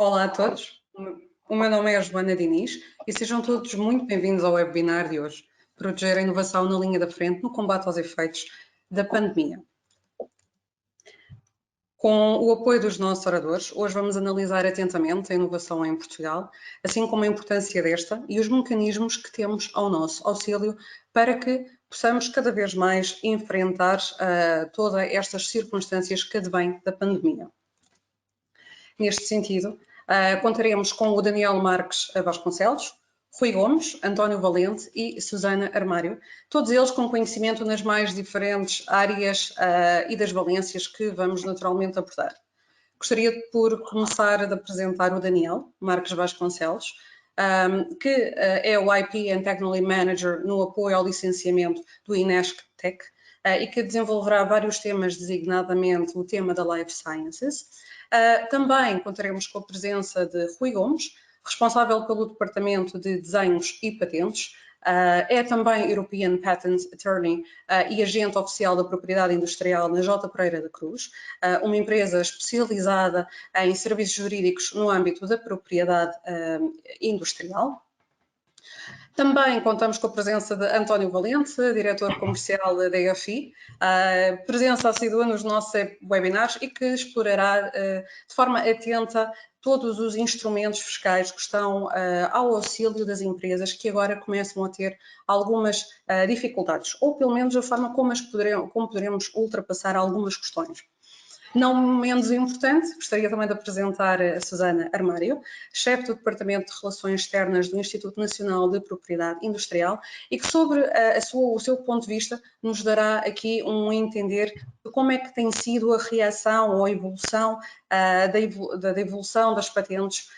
Olá a todos, o meu nome é Joana Diniz e sejam todos muito bem-vindos ao webinar de hoje, Proteger a Inovação na Linha da Frente no Combate aos Efeitos da Pandemia. Com o apoio dos nossos oradores, hoje vamos analisar atentamente a inovação em Portugal, assim como a importância desta e os mecanismos que temos ao nosso auxílio para que possamos cada vez mais enfrentar todas estas circunstâncias que advêm da pandemia. Neste sentido, contaremos com o Daniel Marques Vasconcelos, Rui Gomes, António Valente e Susana Armário, todos eles com conhecimento nas mais diferentes áreas e das valências que vamos naturalmente abordar. Gostaria por começar a apresentar o Daniel Marques Vasconcelos, que é o IP and Technology Manager no apoio ao licenciamento do Inesc Tech e que desenvolverá vários temas, designadamente o tema da Life Sciences. Também contaremos com a presença de Rui Gomes, responsável pelo Departamento de Desenhos e Patentes, é também European Patent Attorney e agente oficial da propriedade industrial na J. Pereira da Cruz, uma empresa especializada em serviços jurídicos no âmbito da propriedade industrial. Também contamos com a presença de António Valente, diretor comercial da DFI, presença assídua nos nossos webinars e que explorará de forma atenta todos os instrumentos fiscais que estão ao auxílio das empresas que agora começam a ter algumas dificuldades, ou pelo menos a forma como poderemos ultrapassar algumas questões. Não menos importante, gostaria também de apresentar a Susana Armário, chefe do Departamento de Relações Externas do Instituto Nacional de Propriedade Industrial e que sobre o seu ponto de vista nos dará aqui um entender de como é que tem sido a reação ou a evolução da evolução das patentes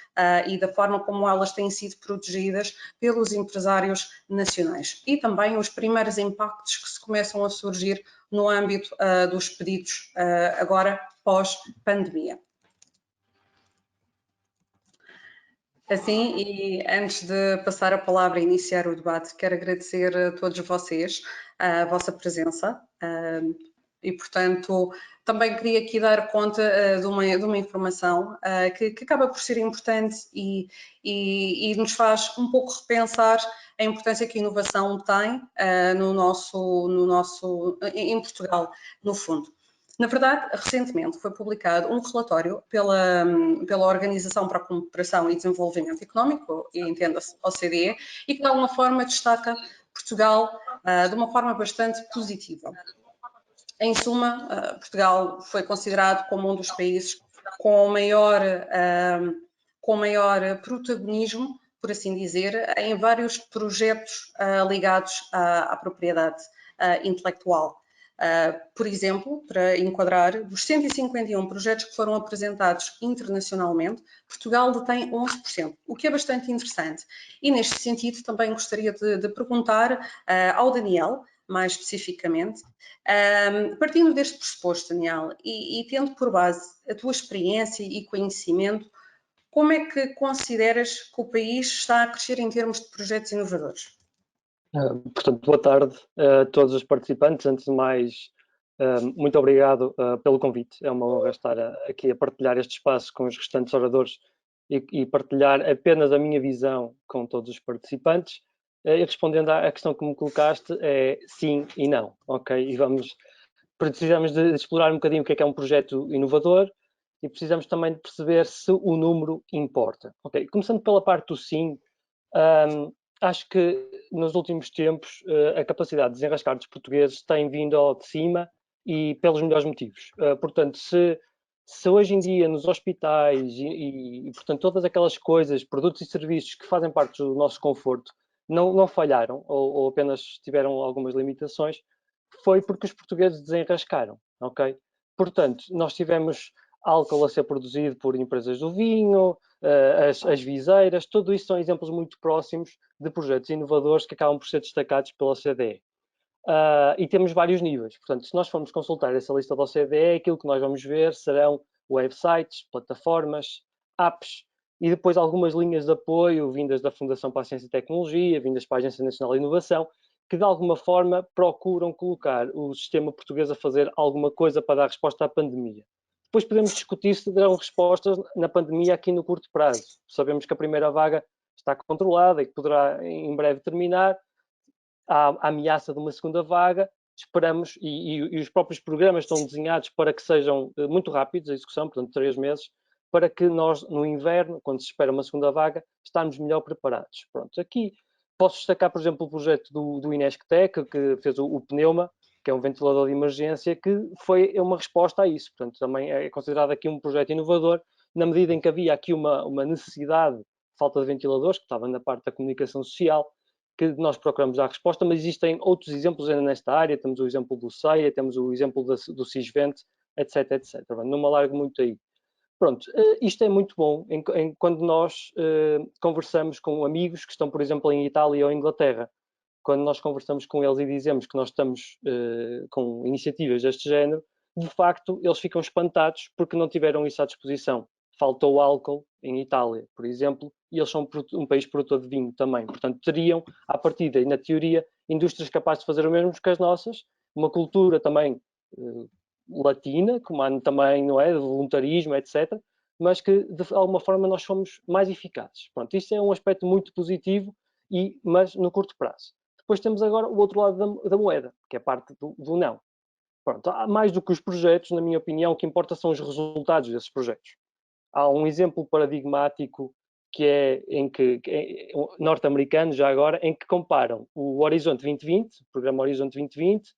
e da forma como elas têm sido protegidas pelos empresários nacionais e também os primeiros impactos que se começam a surgir no âmbito dos pedidos agora pós-pandemia. Assim, e antes de passar a palavra e iniciar o debate, quero agradecer a todos vocês a vossa presença e, portanto, também queria aqui dar conta de uma informação que acaba por ser importante e nos faz um pouco repensar a importância que a inovação tem em Portugal, no fundo. Na verdade, recentemente foi publicado um relatório pela Organização para a Cooperação e Desenvolvimento Económico, e entenda-se OCDE, e que de alguma forma destaca Portugal de uma forma bastante positiva. Em suma, Portugal foi considerado como um dos países com maior protagonismo, por assim dizer, em vários projetos ligados à propriedade intelectual. Por exemplo, para enquadrar, dos 151 projetos que foram apresentados internacionalmente, Portugal detém 11%, o que é bastante interessante. E neste sentido também gostaria de perguntar ao Daniel, mais especificamente, partindo deste pressuposto, Daniel, e tendo por base a tua experiência e conhecimento, como é que consideras que o país está a crescer em termos de projetos inovadores? Portanto, boa tarde a todos os participantes. Antes de mais, muito obrigado pelo convite. É uma honra estar aqui a partilhar este espaço com os restantes oradores e partilhar apenas a minha visão com todos os participantes. E respondendo à questão que me colocaste, é sim e não, ok? E precisamos de explorar um bocadinho o que é um projeto inovador e precisamos também de perceber se o número importa, ok? Começando pela parte do sim, acho que nos últimos tempos a capacidade de desenrascar dos portugueses tem vindo ao de cima e pelos melhores motivos. Portanto, se hoje em dia nos hospitais e portanto, todas aquelas coisas, produtos e serviços que fazem parte do nosso conforto não falharam ou apenas tiveram algumas limitações, foi porque os portugueses desenrascaram, ok? Portanto, nós tivemos álcool a ser produzido por empresas do vinho, as viseiras, tudo isso são exemplos muito próximos de projetos inovadores que acabam por ser destacados pela OCDE. E temos vários níveis. Portanto, se nós formos consultar essa lista da OCDE, aquilo que nós vamos ver serão websites, plataformas, apps e depois algumas linhas de apoio vindas da Fundação para a Ciência e Tecnologia, vindas para a Agência Nacional de Inovação, que de alguma forma procuram colocar o sistema português a fazer alguma coisa para dar resposta à pandemia. Depois podemos discutir se darão respostas na pandemia aqui no curto prazo. Sabemos que a primeira vaga está controlada e que poderá em breve terminar. Há a ameaça de uma segunda vaga, esperamos, e os próprios programas estão desenhados para que sejam muito rápidos a execução, portanto 3 meses, para que nós, no inverno, quando se espera uma segunda vaga, estarmos melhor preparados. Pronto, aqui posso destacar, por exemplo, o projeto do Inesctec, que fez o Pneuma, que é um ventilador de emergência, que foi uma resposta a isso. Portanto, também é considerado aqui um projeto inovador, na medida em que havia aqui uma necessidade, falta de ventiladores, que estava na parte da comunicação social, que nós procuramos dar resposta, mas existem outros exemplos ainda nesta área, temos o exemplo do CEIA, temos o exemplo do Sisvent, etc, etc. Não me alargo muito aí. Pronto, isto é muito bom quando nós conversamos com amigos que estão, por exemplo, em Itália ou Inglaterra. Quando nós conversamos com eles e dizemos que nós estamos com iniciativas deste género, de facto, eles ficam espantados porque não tiveram isso à disposição. Faltou álcool em Itália, por exemplo, e eles são um país produtor de vinho também. Portanto, teriam, à partida e na teoria, indústrias capazes de fazer o mesmo que as nossas, uma cultura também latina, como também, não é, de voluntarismo, etc., mas que, de alguma forma, nós somos mais eficazes. Pronto, isto é um aspecto muito positivo, mas no curto prazo. Depois temos agora o outro lado da moeda, que é a parte do não. Pronto, há mais do que os projetos, na minha opinião, o que importa são os resultados desses projetos. Há um exemplo paradigmático que é norte-americano, já agora, em que comparam o Horizonte 2020, o programa Horizonte 2020,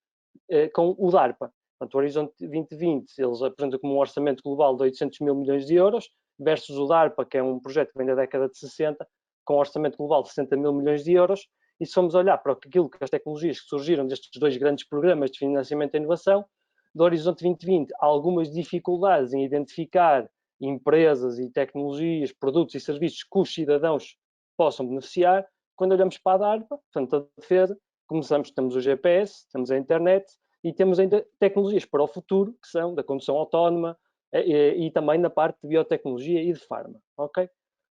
com o DARPA. Portanto, o Horizonte 2020, eles apresentam como um orçamento global de 800 mil milhões de euros, versus o DARPA, que é um projeto que vem da década de 60, com um orçamento global de 60 mil milhões de euros. E se formos olhar para aquilo que as tecnologias que surgiram destes dois grandes programas de financiamento e inovação, do Horizonte 2020, há algumas dificuldades em identificar empresas e tecnologias, produtos e serviços que os cidadãos possam beneficiar. Quando olhamos para a DARPA, portanto, a defesa, temos o GPS, temos a internet e temos ainda tecnologias para o futuro, que são da condução autónoma e também na parte de biotecnologia e de farma, ok?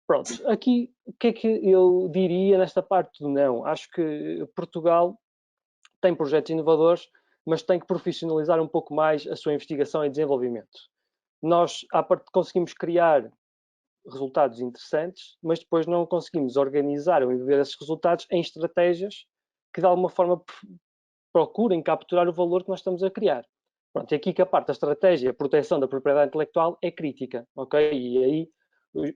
Pronto, aqui o que é que eu diria nesta parte do não? Acho que Portugal tem projetos inovadores, mas tem que profissionalizar um pouco mais a sua investigação e desenvolvimento. Nós, à parte, conseguimos criar resultados interessantes, mas depois não conseguimos organizar ou envolver esses resultados em estratégias que de alguma forma procurem capturar o valor que nós estamos a criar. Pronto, e aqui que a parte da estratégia, a proteção da propriedade intelectual é crítica, ok? E aí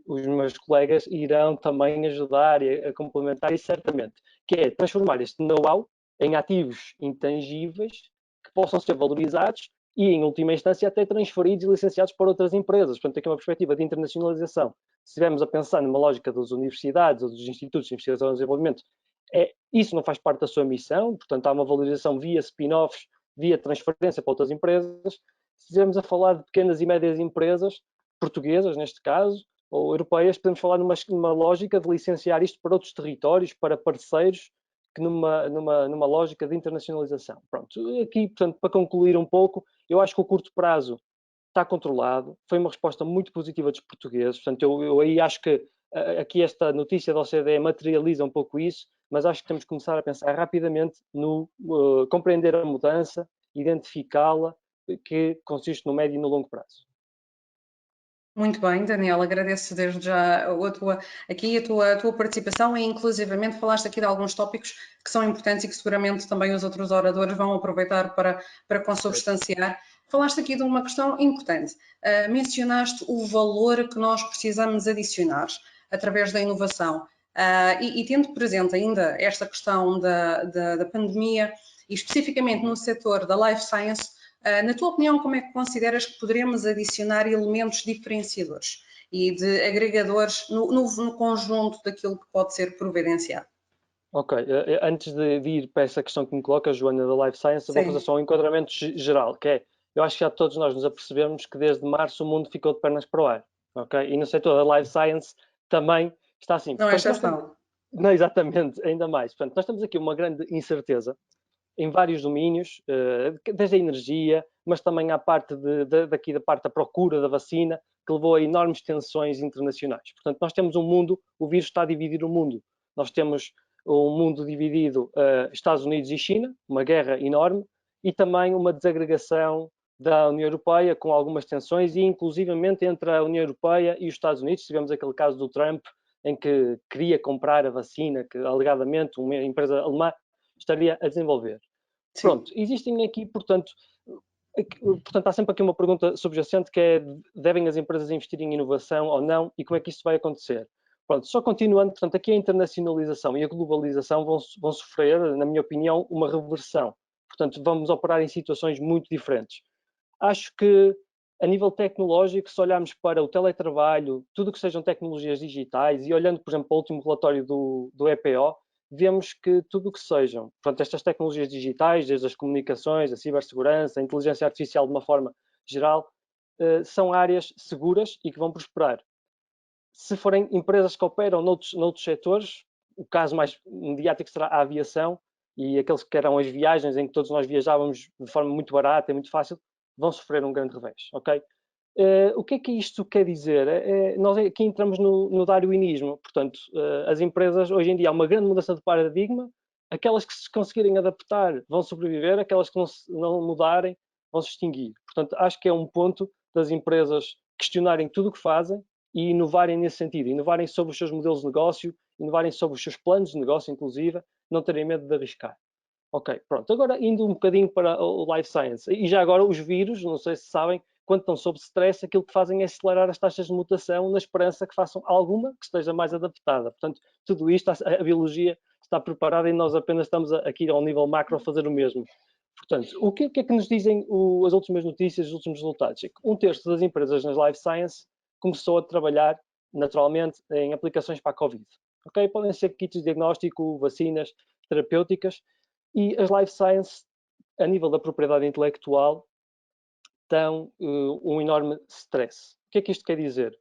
os meus colegas irão também ajudar a complementar isso certamente, que é transformar este know-how em ativos intangíveis que possam ser valorizados e, em última instância, até transferidos e licenciados para outras empresas. Portanto, aqui uma perspectiva de internacionalização. Se estivermos a pensar numa lógica das universidades ou dos institutos de investigação e desenvolvimento, isso não faz parte da sua missão, portanto, há uma valorização via spin-offs, via transferência para outras empresas. Se estivermos a falar de pequenas e médias empresas, portuguesas neste caso, ou europeias, podemos falar numa lógica de licenciar isto para outros territórios, para parceiros, que numa lógica de internacionalização. Pronto, aqui, portanto, para concluir um pouco, eu acho que o curto prazo está controlado, foi uma resposta muito positiva dos portugueses, portanto, eu aí acho que aqui esta notícia da OCDE materializa um pouco isso, mas acho que temos que começar a pensar rapidamente no compreender a mudança, identificá-la, que consiste no médio e no longo prazo. Muito bem, Daniel, agradeço desde já a tua participação e inclusivamente falaste aqui de alguns tópicos que são importantes e que seguramente também os outros oradores vão aproveitar para consubstanciar. Falaste aqui de uma questão importante. Mencionaste o valor que nós precisamos adicionar através da inovação. E tendo presente ainda esta questão da pandemia e especificamente no setor da Life Science, na tua opinião, como é que consideras que poderemos adicionar elementos diferenciadores e de agregadores no conjunto daquilo que pode ser providenciado? Ok, antes de ir para essa questão que me coloca, Joana, da Life Science, eu vou fazer só um enquadramento geral, que é, eu acho que já todos nós nos apercebemos que desde março o mundo ficou de pernas para o ar, ok? E no setor da Life Science também está assim. Não é exceção. Não, exatamente, ainda mais. Portanto, nós temos aqui uma grande incerteza em vários domínios, desde a energia, mas também à parte daqui da parte da procura da vacina, que levou a enormes tensões internacionais. Portanto, nós temos um mundo, o vírus está a dividir o mundo. Nós temos um mundo dividido Estados Unidos e China, uma guerra enorme, e também uma desagregação da União Europeia, com algumas tensões, e inclusivamente entre a União Europeia e os Estados Unidos. Tivemos aquele caso do Trump, em que queria comprar a vacina que, alegadamente, uma empresa alemã estaria a desenvolver. Sim. Pronto, existem aqui, portanto, há sempre aqui uma pergunta subjacente, que é: devem as empresas investir em inovação ou não, e como é que isso vai acontecer? Pronto, só continuando, portanto, aqui a internacionalização e a globalização vão sofrer, na minha opinião, uma reversão. Portanto, vamos operar em situações muito diferentes. Acho que, a nível tecnológico, se olharmos para o teletrabalho, tudo o que sejam tecnologias digitais, e olhando, por exemplo, para o último relatório do EPO, vemos que tudo o que sejam, portanto, estas tecnologias digitais, desde as comunicações, a cibersegurança, a inteligência artificial de uma forma geral, são áreas seguras e que vão prosperar. Se forem empresas que operam noutros setores, o caso mais mediático será a aviação, e aqueles que eram as viagens em que todos nós viajávamos de forma muito barata e muito fácil, vão sofrer um grande revés, ok? O que é que isto quer dizer? Nós aqui entramos no darwinismo. Portanto, as empresas, hoje em dia, há uma grande mudança de paradigma. Aquelas que se conseguirem adaptar vão sobreviver, aquelas que não mudarem vão se extinguir. Portanto, acho que é um ponto das empresas questionarem tudo o que fazem e inovarem nesse sentido, inovarem sobre os seus modelos de negócio, inovarem sobre os seus planos de negócio, inclusive, não terem medo de arriscar. Ok, pronto. Agora, indo um bocadinho para o Life Science, e já agora os vírus, não sei se sabem, quando estão sob stress, aquilo que fazem é acelerar as taxas de mutação, na esperança que façam alguma que esteja mais adaptada. Portanto, tudo isto, a biologia está preparada, e nós apenas estamos aqui ao nível macro a fazer o mesmo. Portanto, o que é que nos dizem as últimas notícias, os últimos resultados? É que 1/3 das empresas nas Life Science começou a trabalhar, naturalmente, em aplicações para a Covid. Ok? Podem ser kits de diagnóstico, vacinas, terapêuticas, e as Life Science, a nível da propriedade intelectual, estão um enorme stress. O que é que isto quer dizer?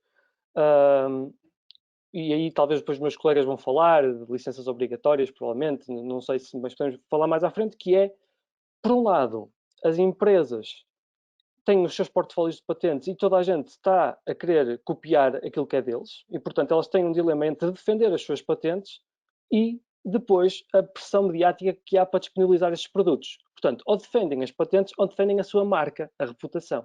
E aí talvez depois os meus colegas vão falar de licenças obrigatórias, provavelmente, não sei se, mas podemos falar mais à frente, que é, por um lado, as empresas têm os seus portfólios de patentes e toda a gente está a querer copiar aquilo que é deles, e portanto elas têm um dilema entre defender as suas patentes e depois a pressão mediática que há para disponibilizar estes produtos. Portanto, ou defendem as patentes ou defendem a sua marca, a reputação.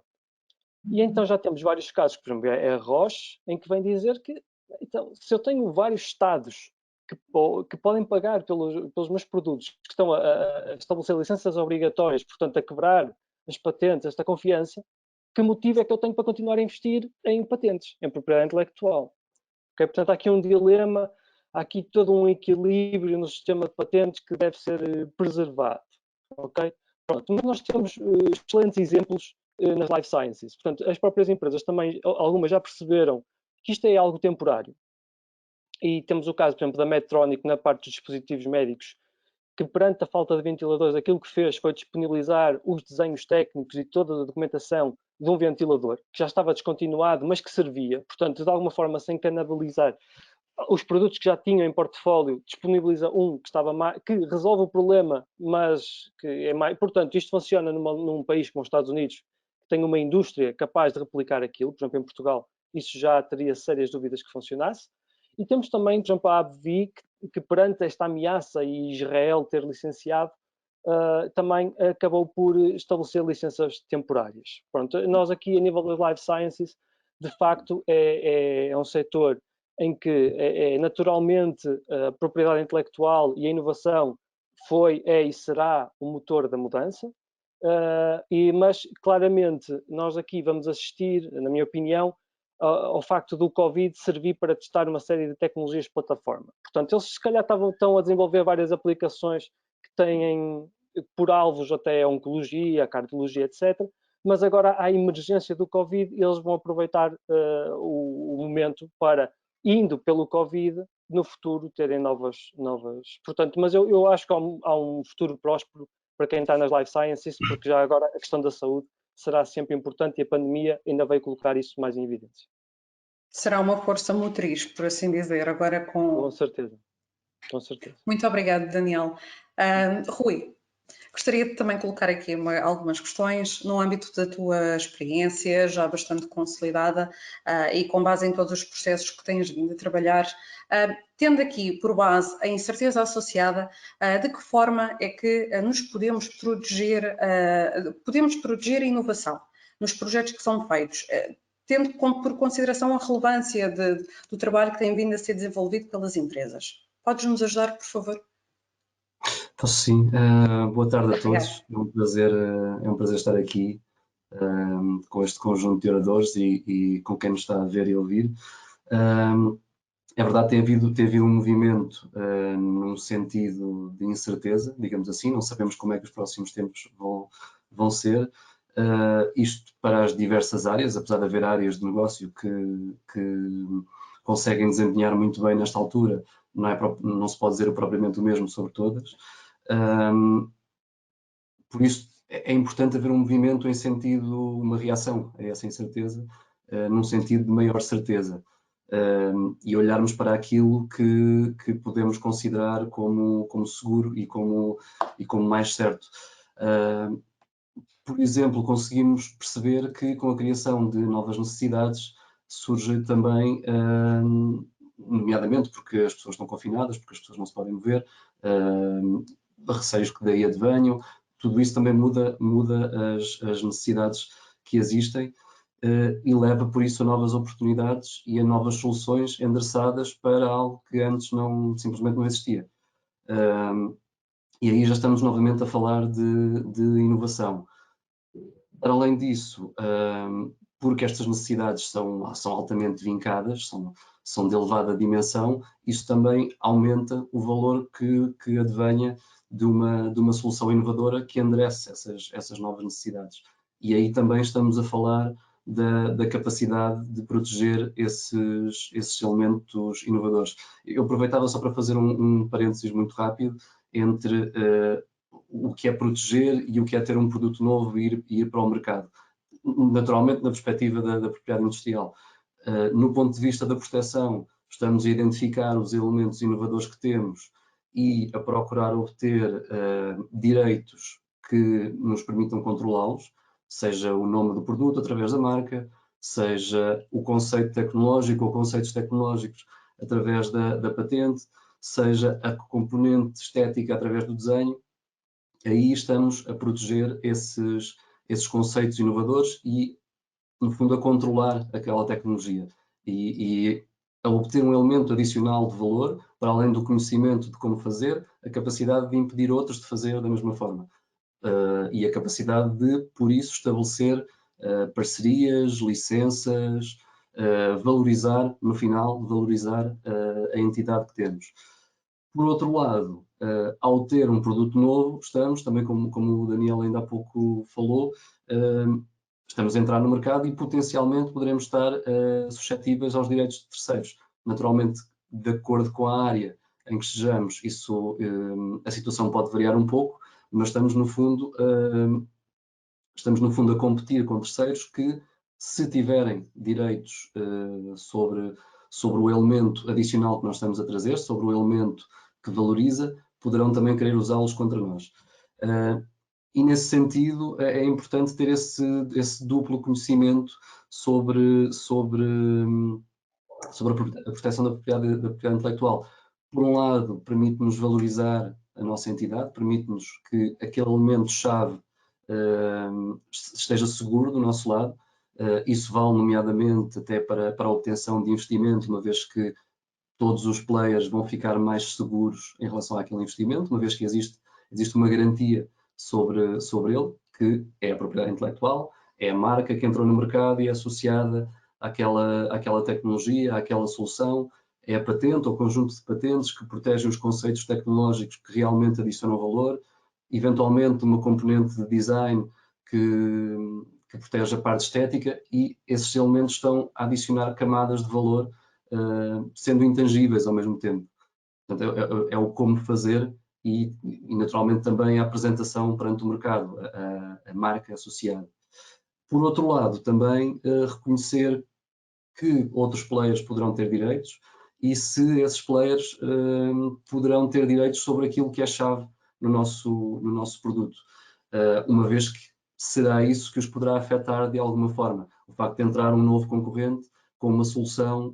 E então já temos vários casos, por exemplo, é a Roche, em que vem dizer que, então, se eu tenho vários estados que podem pagar pelos meus produtos, que estão a estabelecer licenças obrigatórias, portanto, a quebrar as patentes, esta confiança, que motivo é que eu tenho para continuar a investir em patentes, em propriedade intelectual? Okay? Portanto, há aqui um dilema, há aqui todo um equilíbrio no sistema de patentes que deve ser preservado. Okay? Pronto, mas nós temos excelentes exemplos nas life sciences. Portanto, as próprias empresas também, algumas já perceberam que isto é algo temporário. E temos o caso, por exemplo, da Medtronic na parte dos dispositivos médicos, que perante a falta de ventiladores, aquilo que fez foi disponibilizar os desenhos técnicos e toda a documentação de um ventilador, que já estava descontinuado, mas que servia. Portanto, de alguma forma, sem canibalizar os produtos que já tinham em portfólio, disponibiliza um que estava que resolve o problema, mas que é mais. Portanto, isto funciona num país como os Estados Unidos, que tem uma indústria capaz de replicar aquilo. Por exemplo, em Portugal, isso já teria sérias dúvidas que funcionasse. E temos também, por exemplo, a AbbVie, que perante esta ameaça e Israel ter licenciado, também acabou por estabelecer licenças temporárias. Pronto, nós aqui, a nível das Life Sciences, de facto, é um setor em que naturalmente a propriedade intelectual e a inovação é e será o motor da mudança, mas claramente nós aqui vamos assistir, na minha opinião, ao facto do Covid servir para testar uma série de tecnologias de plataforma. Portanto, eles se calhar estão a desenvolver várias aplicações que têm por alvos até a oncologia, a cardiologia, etc., mas agora há a emergência do Covid e eles vão aproveitar o momento para, indo pelo Covid, no futuro terem novas. Portanto, mas eu acho que há um futuro próspero para quem está nas life sciences, porque já agora a questão da saúde será sempre importante e a pandemia ainda veio colocar isso mais em evidência. Será uma força motriz, por assim dizer, agora com... Com certeza, com certeza. Muito obrigada, Daniel. Rui, Gostaria de também colocar aqui algumas questões no âmbito da tua experiência, já bastante consolidada, e com base em todos os processos que tens vindo a trabalhar, tendo aqui por base a incerteza associada, de que forma é que nos podemos proteger a inovação nos projetos que são feitos, tendo por consideração a relevância do trabalho que tem vindo a ser desenvolvido pelas empresas. Podes nos ajudar, por favor? Posso sim. Boa tarde a todos. É um prazer estar aqui com este conjunto de oradores e com quem nos está a ver e ouvir. É verdade, tem havido um movimento num sentido de incerteza, digamos assim. Não sabemos como é que os próximos tempos vão ser. Isto para as diversas áreas, apesar de haver áreas de negócio que conseguem desempenhar muito bem nesta altura, não se pode dizer propriamente o mesmo sobre todas. Por isso é importante haver um movimento em sentido, uma reação a essa incerteza, num sentido de maior certeza, e olharmos para aquilo que podemos considerar como seguro e como mais certo. Por exemplo, conseguimos perceber que com a criação de novas necessidades surge também, nomeadamente porque as pessoas estão confinadas, porque as pessoas não se podem mover, receios que daí advenham, tudo isso também muda as necessidades que existem e leva por isso a novas oportunidades e a novas soluções endereçadas para algo que antes simplesmente não existia. E aí já estamos novamente a falar de inovação. Para além disso, porque estas necessidades são altamente vincadas, são de elevada dimensão, isso também aumenta o valor que advenha de uma solução inovadora que enderece essas novas necessidades. E aí também estamos a falar da capacidade de proteger esses elementos inovadores. Eu aproveitava só para fazer um parênteses muito rápido entre o que é proteger e o que é ter um produto novo e ir para o mercado. Naturalmente, na perspectiva da propriedade industrial. No ponto de vista da proteção, estamos a identificar os elementos inovadores que temos e a procurar obter direitos que nos permitam controlá-los, seja o nome do produto através da marca, seja o conceito tecnológico ou conceitos tecnológicos através da patente, seja a componente estética através do desenho. Aí estamos a proteger esses conceitos inovadores e, no fundo, a controlar aquela tecnologia e a obter um elemento adicional de valor, para além do conhecimento de como fazer, a capacidade de impedir outros de fazer da mesma forma. E a capacidade de, por isso, estabelecer parcerias, licenças, valorizar, no final, a entidade que temos. Por outro lado, ao ter um produto novo, estamos, também como o Daniel ainda há pouco falou, estamos a entrar no mercado e potencialmente poderemos estar suscetíveis aos direitos de terceiros. Naturalmente, de acordo com a área em que estejamos, a situação pode variar um pouco, mas estamos no fundo a competir com terceiros que, se tiverem direitos sobre o elemento adicional que nós estamos a trazer, sobre o elemento que valoriza, poderão também querer usá-los contra nós. E nesse sentido é importante ter esse duplo conhecimento sobre a proteção da propriedade intelectual. Por um lado, permite-nos valorizar a nossa entidade, permite-nos que aquele elemento-chave esteja seguro do nosso lado. Isso vale nomeadamente até para a obtenção de investimento, uma vez que todos os players vão ficar mais seguros em relação àquele investimento, uma vez que existe uma garantia sobre ele, que é a propriedade intelectual, é a marca que entrou no mercado e é associada àquela tecnologia, àquela solução, é a patente ou conjunto de patentes que protegem os conceitos tecnológicos que realmente adicionam valor, eventualmente uma componente de design que protege a parte estética, e esses elementos estão a adicionar camadas de valor, sendo intangíveis ao mesmo tempo. Portanto, é o como fazer e naturalmente também a apresentação perante o mercado, a marca associada. Por outro lado, também reconhecer que outros players poderão ter direitos e se esses players poderão ter direitos sobre aquilo que é chave no nosso produto, uma vez que será isso que os poderá afetar de alguma forma. O facto de entrar um novo concorrente com uma solução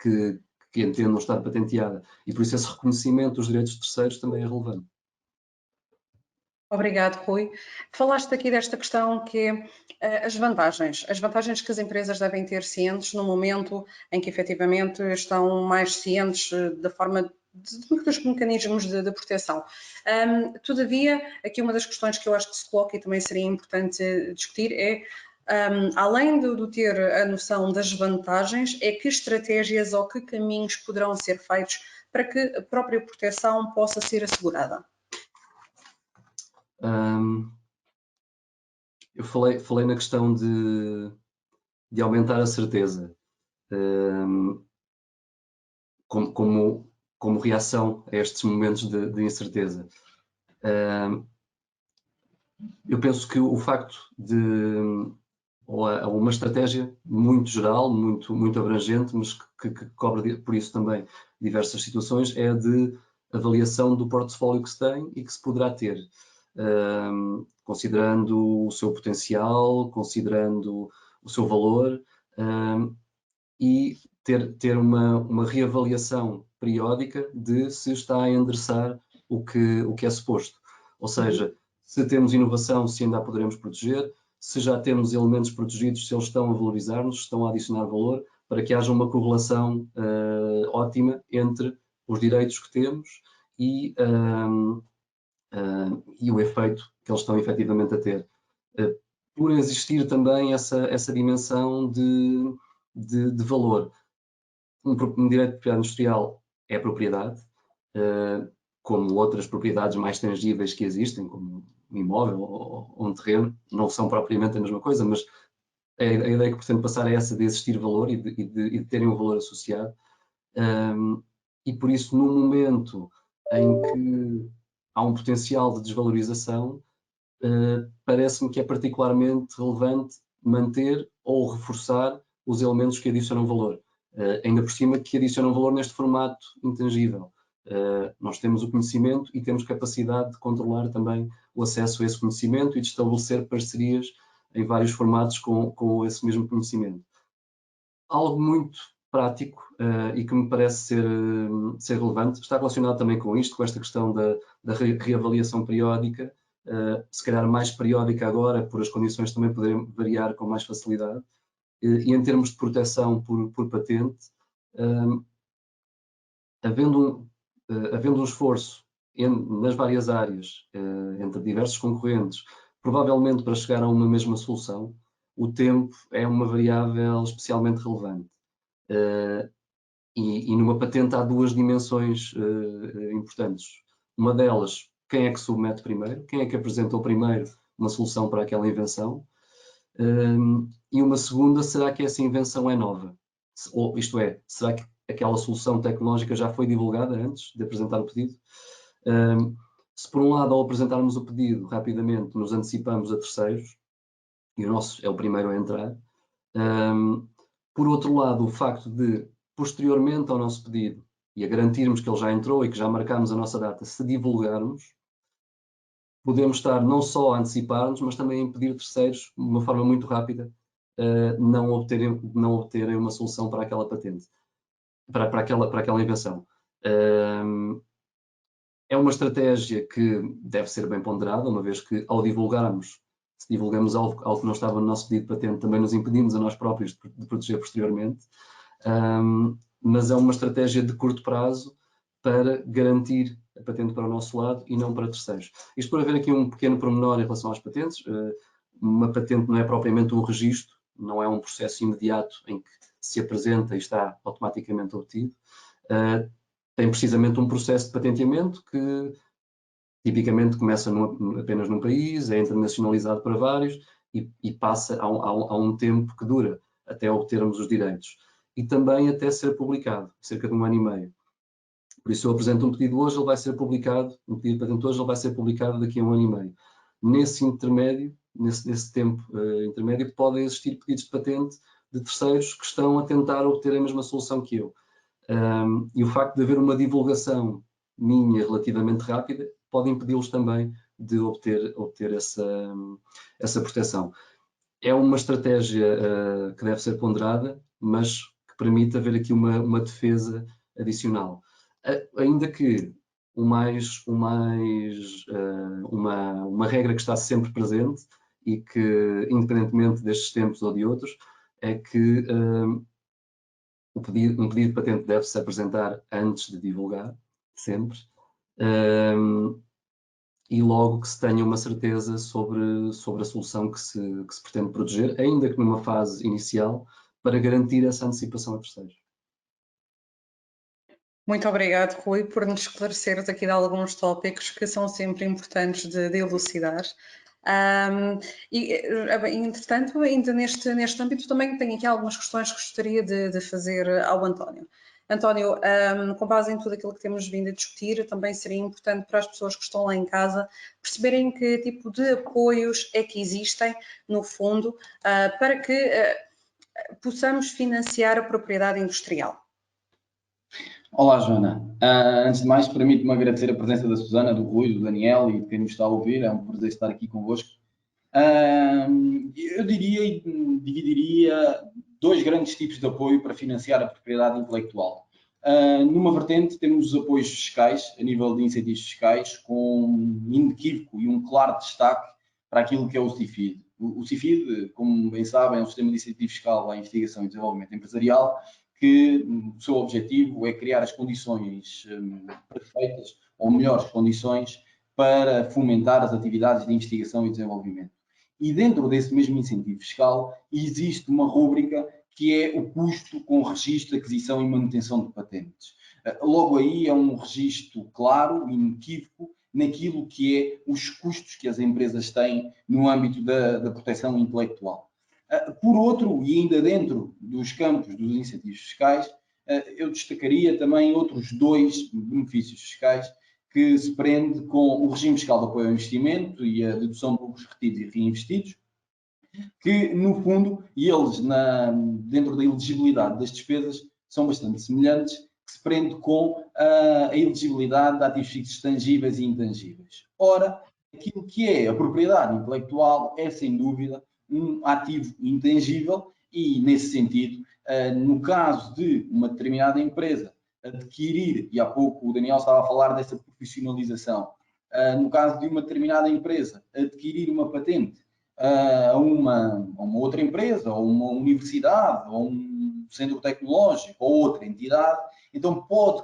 que entendo não estar patenteada. E por isso esse reconhecimento dos direitos de terceiros também é relevante. Obrigado, Rui. Falaste aqui desta questão que é as vantagens que as empresas devem ter cientes no momento em que efetivamente estão mais cientes da forma dos mecanismos de proteção. Todavia, aqui uma das questões que eu acho que se coloca e também seria importante discutir é, além de ter a noção das vantagens, é que estratégias ou que caminhos poderão ser feitos para que a própria proteção possa ser assegurada. Eu falei na questão de aumentar a certeza como reação a estes momentos de incerteza. Eu penso que o facto de uma estratégia muito geral, muito abrangente, mas que cobre por isso também diversas situações, é a de avaliação do portfólio que se tem e que se poderá ter, considerando o seu potencial, considerando o seu valor, e ter uma reavaliação periódica de se está a endereçar o que é suposto. Ou seja, se temos inovação, se ainda a poderemos proteger, se já temos elementos protegidos, se eles estão a valorizar-nos, se estão a adicionar valor, para que haja uma correlação ótima entre os direitos que temos e o efeito que eles estão efetivamente a ter. Por existir também essa dimensão de valor. Um direito de propriedade industrial é propriedade, como outras propriedades mais tangíveis que existem, como um imóvel ou um terreno, não são propriamente a mesma coisa, mas a ideia que pretendo passar é essa de existir valor e de terem um valor associado. E por isso, no momento em que há um potencial de desvalorização, parece-me que é particularmente relevante manter ou reforçar os elementos que adicionam valor. Ainda por cima que adicionam valor neste formato intangível. Nós temos o conhecimento e temos capacidade de controlar também o acesso a esse conhecimento e de estabelecer parcerias em vários formatos com esse mesmo conhecimento. Algo muito prático e que me parece ser relevante, está relacionado também com isto, com esta questão da reavaliação periódica, se calhar mais periódica agora, por as condições também poderem variar com mais facilidade, e em termos de proteção por patente, havendo um esforço nas várias áreas, entre diversos concorrentes, provavelmente para chegar a uma mesma solução, o tempo é uma variável especialmente relevante. E numa patente há duas dimensões importantes. Uma delas, quem é que submete primeiro? Quem é que apresentou primeiro uma solução para aquela invenção? E uma segunda, será que essa invenção é nova? Ou, isto é, será que aquela solução tecnológica já foi divulgada antes de apresentar o pedido? Se por um lado, ao apresentarmos o pedido rapidamente, nos antecipamos a terceiros, e o nosso é o primeiro a entrar, por outro lado, o facto de, posteriormente ao nosso pedido, e a garantirmos que ele já entrou e que já marcámos a nossa data, se divulgarmos, podemos estar não só a antecipar-nos, mas também a impedir terceiros, de uma forma muito rápida, não obterem uma solução para aquela patente, para aquela invenção. É uma estratégia que deve ser bem ponderada, uma vez que, ao divulgarmos, se divulgamos algo que não estava no nosso pedido de patente, também nos impedimos a nós próprios de proteger posteriormente. Mas é uma estratégia de curto prazo para garantir a patente para o nosso lado e não para terceiros. Isto por haver aqui um pequeno pormenor em relação às patentes. Uma patente não é propriamente um registro, não é um processo imediato em que se apresenta e está automaticamente obtido. Tem precisamente um processo de patenteamento que tipicamente começa apenas num país, é internacionalizado para vários e passa a um tempo que dura até obtermos os direitos. E também até ser publicado, cerca de 1 ano e meio. Por isso, eu apresento um pedido hoje, ele vai ser publicado, um pedido de patente hoje, ele vai ser publicado daqui a 1 ano e meio. Nesse intermédio, nesse tempo intermédio, podem existir pedidos de patente de terceiros que estão a tentar obter a mesma solução que eu. E o facto de haver uma divulgação minha relativamente rápida, pode impedi-los também de obter essa proteção. É uma estratégia que deve ser ponderada, mas que permite haver aqui uma defesa adicional. Ainda que uma regra que está sempre presente e que, independentemente destes tempos ou de outros, é que um pedido de patente deve-se apresentar antes de divulgar, sempre, e logo que se tenha uma certeza sobre a solução que se pretende proteger, ainda que numa fase inicial, para garantir essa antecipação a terceiros. Muito obrigado, Rui, por nos esclareceres aqui de alguns tópicos que são sempre importantes de elucidar. Entretanto, ainda neste âmbito, também tenho aqui algumas questões que gostaria de fazer ao António. António, com base em tudo aquilo que temos vindo a discutir, também seria importante para as pessoas que estão lá em casa perceberem que tipo de apoios é que existem, no fundo, para que possamos financiar a propriedade industrial. Olá, Joana. Antes de mais, permite-me agradecer a presença da Susana, do Rui, do Daniel e de quem nos está a ouvir. É um prazer estar aqui convosco. Eu dividiria dois grandes tipos de apoio para financiar a propriedade intelectual. Numa vertente, temos os apoios fiscais, a nível de incentivos fiscais, com um inequívoco e um claro destaque para aquilo que é o CIFID. O CIFID, como bem sabem, é um sistema de incentivo fiscal à investigação e desenvolvimento empresarial, que o seu objetivo é criar as condições perfeitas, ou melhores condições, para fomentar as atividades de investigação e desenvolvimento. E dentro desse mesmo incentivo fiscal, existe uma rúbrica que é o custo com registro, aquisição e manutenção de patentes. Logo aí é um registro claro, inequívoco, naquilo que é os custos que as empresas têm no âmbito da proteção intelectual. Por outro, e ainda dentro dos campos dos incentivos fiscais, eu destacaria também outros dois benefícios fiscais que se prende com o regime fiscal de apoio ao investimento e a dedução de lucros retidos e reinvestidos, que, no fundo, eles, dentro da elegibilidade das despesas, são bastante semelhantes, que se prende com a elegibilidade de ativos fixos tangíveis e intangíveis. Ora, aquilo que é a propriedade intelectual é, sem dúvida, um ativo intangível e, nesse sentido, no caso de uma determinada empresa adquirir, e há pouco o Daniel estava a falar dessa profissionalização, no caso de uma determinada empresa adquirir uma patente a uma outra empresa, ou uma universidade, ou um centro tecnológico, ou outra entidade, então pode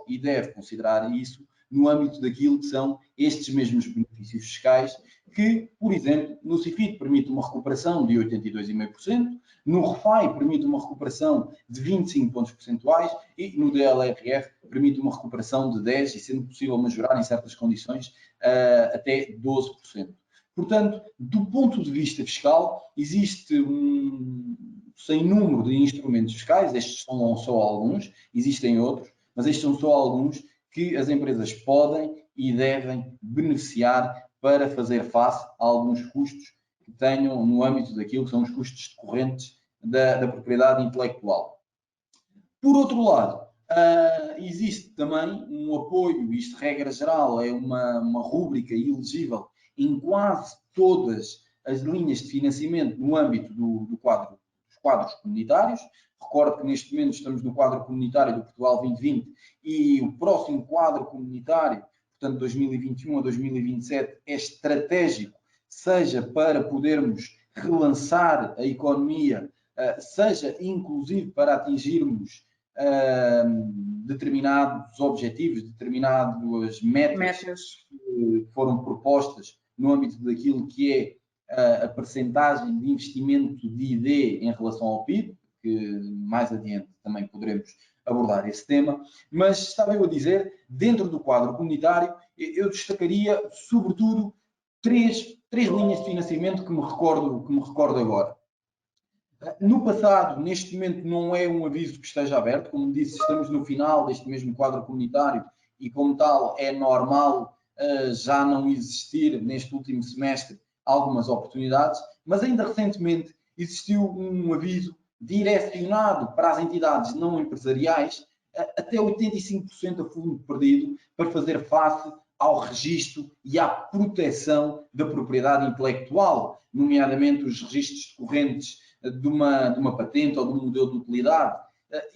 e deve considerar isso no âmbito daquilo que são estes mesmos benefícios fiscais, que, por exemplo, no CIFID permite uma recuperação de 82,5%, no REFAI permite uma recuperação de 25 pontos percentuais e no DLRF permite uma recuperação de 10% e, sendo possível majorar em certas condições, até 12%. Portanto, do ponto de vista fiscal, existe um sem número de instrumentos fiscais, estes são só alguns, existem outros, mas estes são só alguns que as empresas podem e devem beneficiar para fazer face a alguns custos que tenham no âmbito daquilo que são os custos decorrentes da propriedade intelectual. Por outro lado, existe também um apoio, isto regra geral, é uma rúbrica elegível em quase todas as linhas de financiamento no âmbito dos quadros comunitários. Recordo que neste momento estamos no quadro comunitário do Portugal 2020 e o próximo quadro comunitário, portanto 2021 a 2027, é estratégico, seja para podermos relançar a economia, seja inclusive para atingirmos determinados objetivos, determinadas metas que foram propostas no âmbito daquilo que é a percentagem de investimento de ID em relação ao PIB, que mais adiante também poderemos abordar esse tema, mas estava eu a dizer, dentro do quadro comunitário, eu destacaria sobretudo três linhas de financiamento que me recordo agora. No passado, neste momento, não é um aviso que esteja aberto, como disse, estamos no final deste mesmo quadro comunitário e, como tal, é normal já não existir neste último semestre algumas oportunidades, mas ainda recentemente existiu um aviso direcionado para as entidades não empresariais até 85% a fundo perdido para fazer face ao registro e à proteção da propriedade intelectual, nomeadamente os registros decorrentes de uma patente ou de um modelo de utilidade.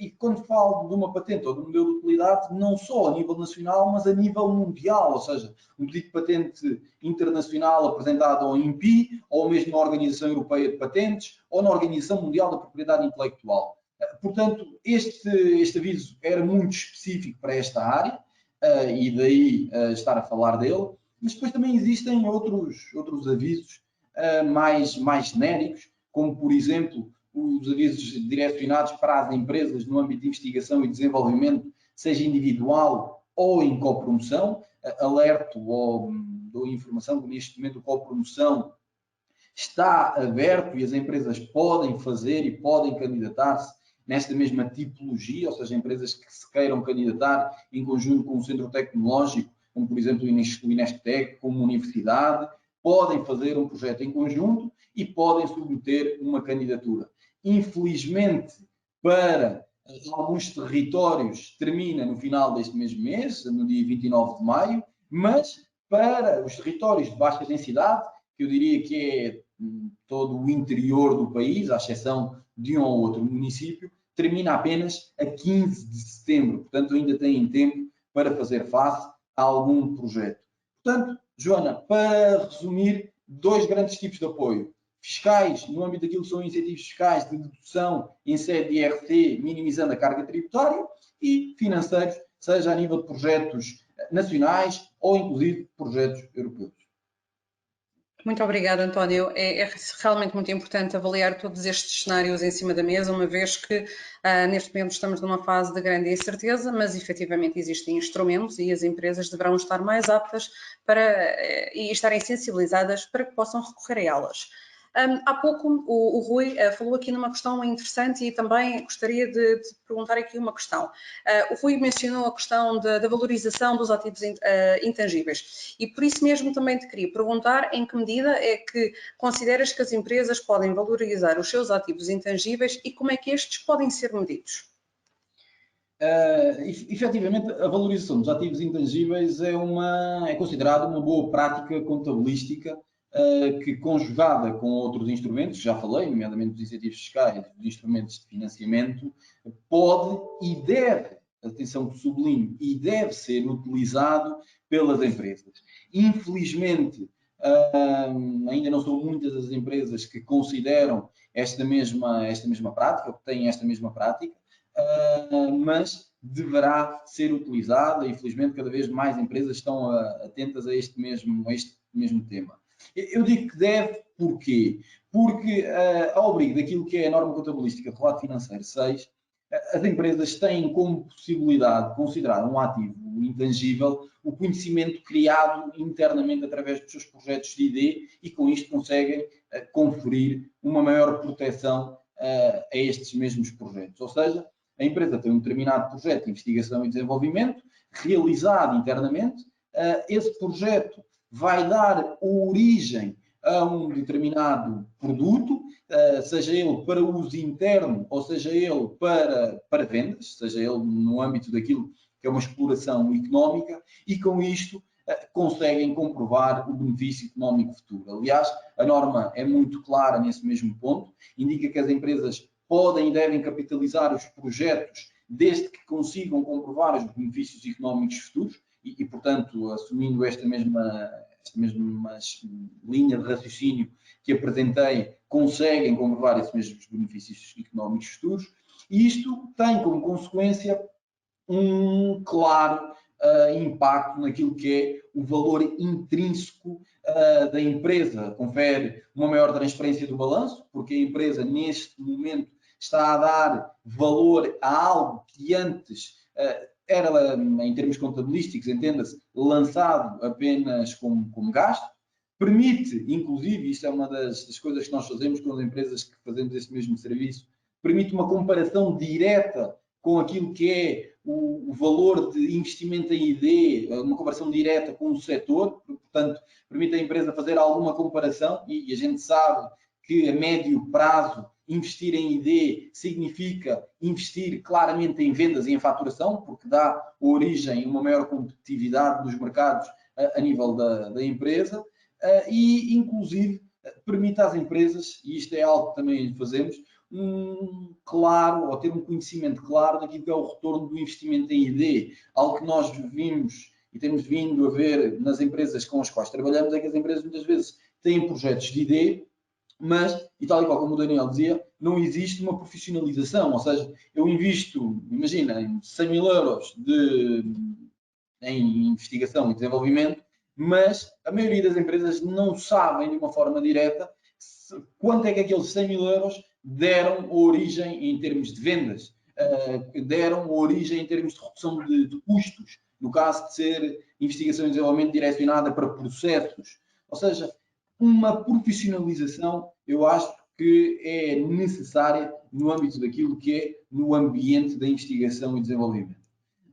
E quando falo de uma patente ou de um modelo de utilidade, não só a nível nacional, mas a nível mundial, ou seja, um pedido de patente internacional apresentado ao INPI, ou mesmo na Organização Europeia de Patentes, ou na Organização Mundial da Propriedade Intelectual. Portanto, este aviso era muito específico para esta área, e daí estar a falar dele, mas depois também existem outros avisos mais genéricos, como por exemplo os avisos direcionados para as empresas no âmbito de investigação e desenvolvimento, seja individual ou em copromoção. Alerto ou dou informação que neste momento a copromoção está aberto e as empresas podem fazer e podem candidatar-se nesta mesma tipologia, ou seja, empresas que se queiram candidatar em conjunto com o centro tecnológico, como por exemplo o Inestec, como universidade, podem fazer um projeto em conjunto e podem submeter uma candidatura. Infelizmente, para alguns territórios, termina no final deste mesmo mês, no dia 29 de maio, mas para os territórios de baixa densidade, que eu diria que é todo o interior do país, à exceção de um ou outro município, termina apenas a 15 de setembro. Portanto, ainda têm tempo para fazer face a algum projeto. Portanto, Joana, para resumir, 2 grandes tipos de apoio. Fiscais, no âmbito daquilo que são incentivos fiscais de dedução em sede de IRC, minimizando a carga tributária, e financeiros, seja a nível de projetos nacionais ou inclusive projetos europeus. Muito obrigada, António. É realmente muito importante avaliar todos estes cenários em cima da mesa, uma vez que neste momento estamos numa fase de grande incerteza, mas efetivamente existem instrumentos e as empresas deverão estar mais aptas e estarem sensibilizadas para que possam recorrer a elas. Há pouco o Rui falou aqui numa questão interessante e também gostaria de perguntar aqui uma questão. O Rui mencionou a questão da valorização dos ativos intangíveis e por isso mesmo também te queria perguntar em que medida é que consideras que as empresas podem valorizar os seus ativos intangíveis e como é que estes podem ser medidos? Efetivamente, a valorização dos ativos intangíveis é considerada uma boa prática contabilística que, conjugada com outros instrumentos, já falei, nomeadamente dos incentivos fiscais, dos instrumentos de financiamento, pode e deve, atenção que sublinho, e deve ser utilizado pelas empresas. Infelizmente, ainda não são muitas as empresas que consideram esta mesma prática, ou que têm esta mesma prática, mas deverá ser utilizada e, felizmente, cada vez mais empresas estão atentas a este mesmo tema. Eu digo que deve, porquê? Porque, ao abrigo daquilo que é a norma contabilística de relato financeiro 6, as empresas têm como possibilidade de considerar um ativo intangível o conhecimento criado internamente através dos seus projetos de ID e, com isto, conseguem conferir uma maior proteção a estes mesmos projetos. Ou seja, a empresa tem um determinado projeto de investigação e desenvolvimento realizado internamente, esse projeto vai dar origem a um determinado produto, seja ele para uso interno ou seja ele para vendas, seja ele no âmbito daquilo que é uma exploração económica, e com isto conseguem comprovar o benefício económico futuro. Aliás, a norma é muito clara nesse mesmo ponto, indica que as empresas podem e devem capitalizar os projetos desde que consigam comprovar os benefícios económicos futuros e portanto, assumindo esta mesma linha de raciocínio que apresentei, conseguem comprovar esses mesmos benefícios económicos futuros, e isto tem como consequência um claro impacto naquilo que é o valor intrínseco da empresa. Confere uma maior transparência do balanço, porque a empresa neste momento está a dar valor a algo que antes era, em termos contabilísticos, entenda-se, lançado apenas como gasto. Permite, inclusive, isto é uma das coisas que nós fazemos com as empresas que fazemos este mesmo serviço, permite uma comparação direta com aquilo que é o valor de investimento em ID, uma comparação direta com o setor, portanto, permite à empresa fazer alguma comparação, e a gente sabe que a médio prazo investir em ID significa investir claramente em vendas e em faturação, porque dá origem a uma maior competitividade dos mercados a nível da empresa e, inclusive, permite às empresas, e isto é algo que também fazemos, ter um conhecimento claro daquilo que é o retorno do investimento em ID. Algo que nós vimos e temos vindo a ver nas empresas com as quais trabalhamos é que as empresas muitas vezes têm projetos de ID, mas, e tal e qual como o Daniel dizia, não existe uma profissionalização, ou seja, eu invisto, imagina, em 100 mil euros em investigação e desenvolvimento, mas a maioria das empresas não sabem de uma forma direta quanto é que aqueles 100 mil euros deram origem em termos de vendas, deram origem em termos de redução de custos, no caso de ser investigação e desenvolvimento direcionada para processos. Ou seja, uma profissionalização, eu acho que é necessária no âmbito daquilo que é no ambiente da investigação e desenvolvimento.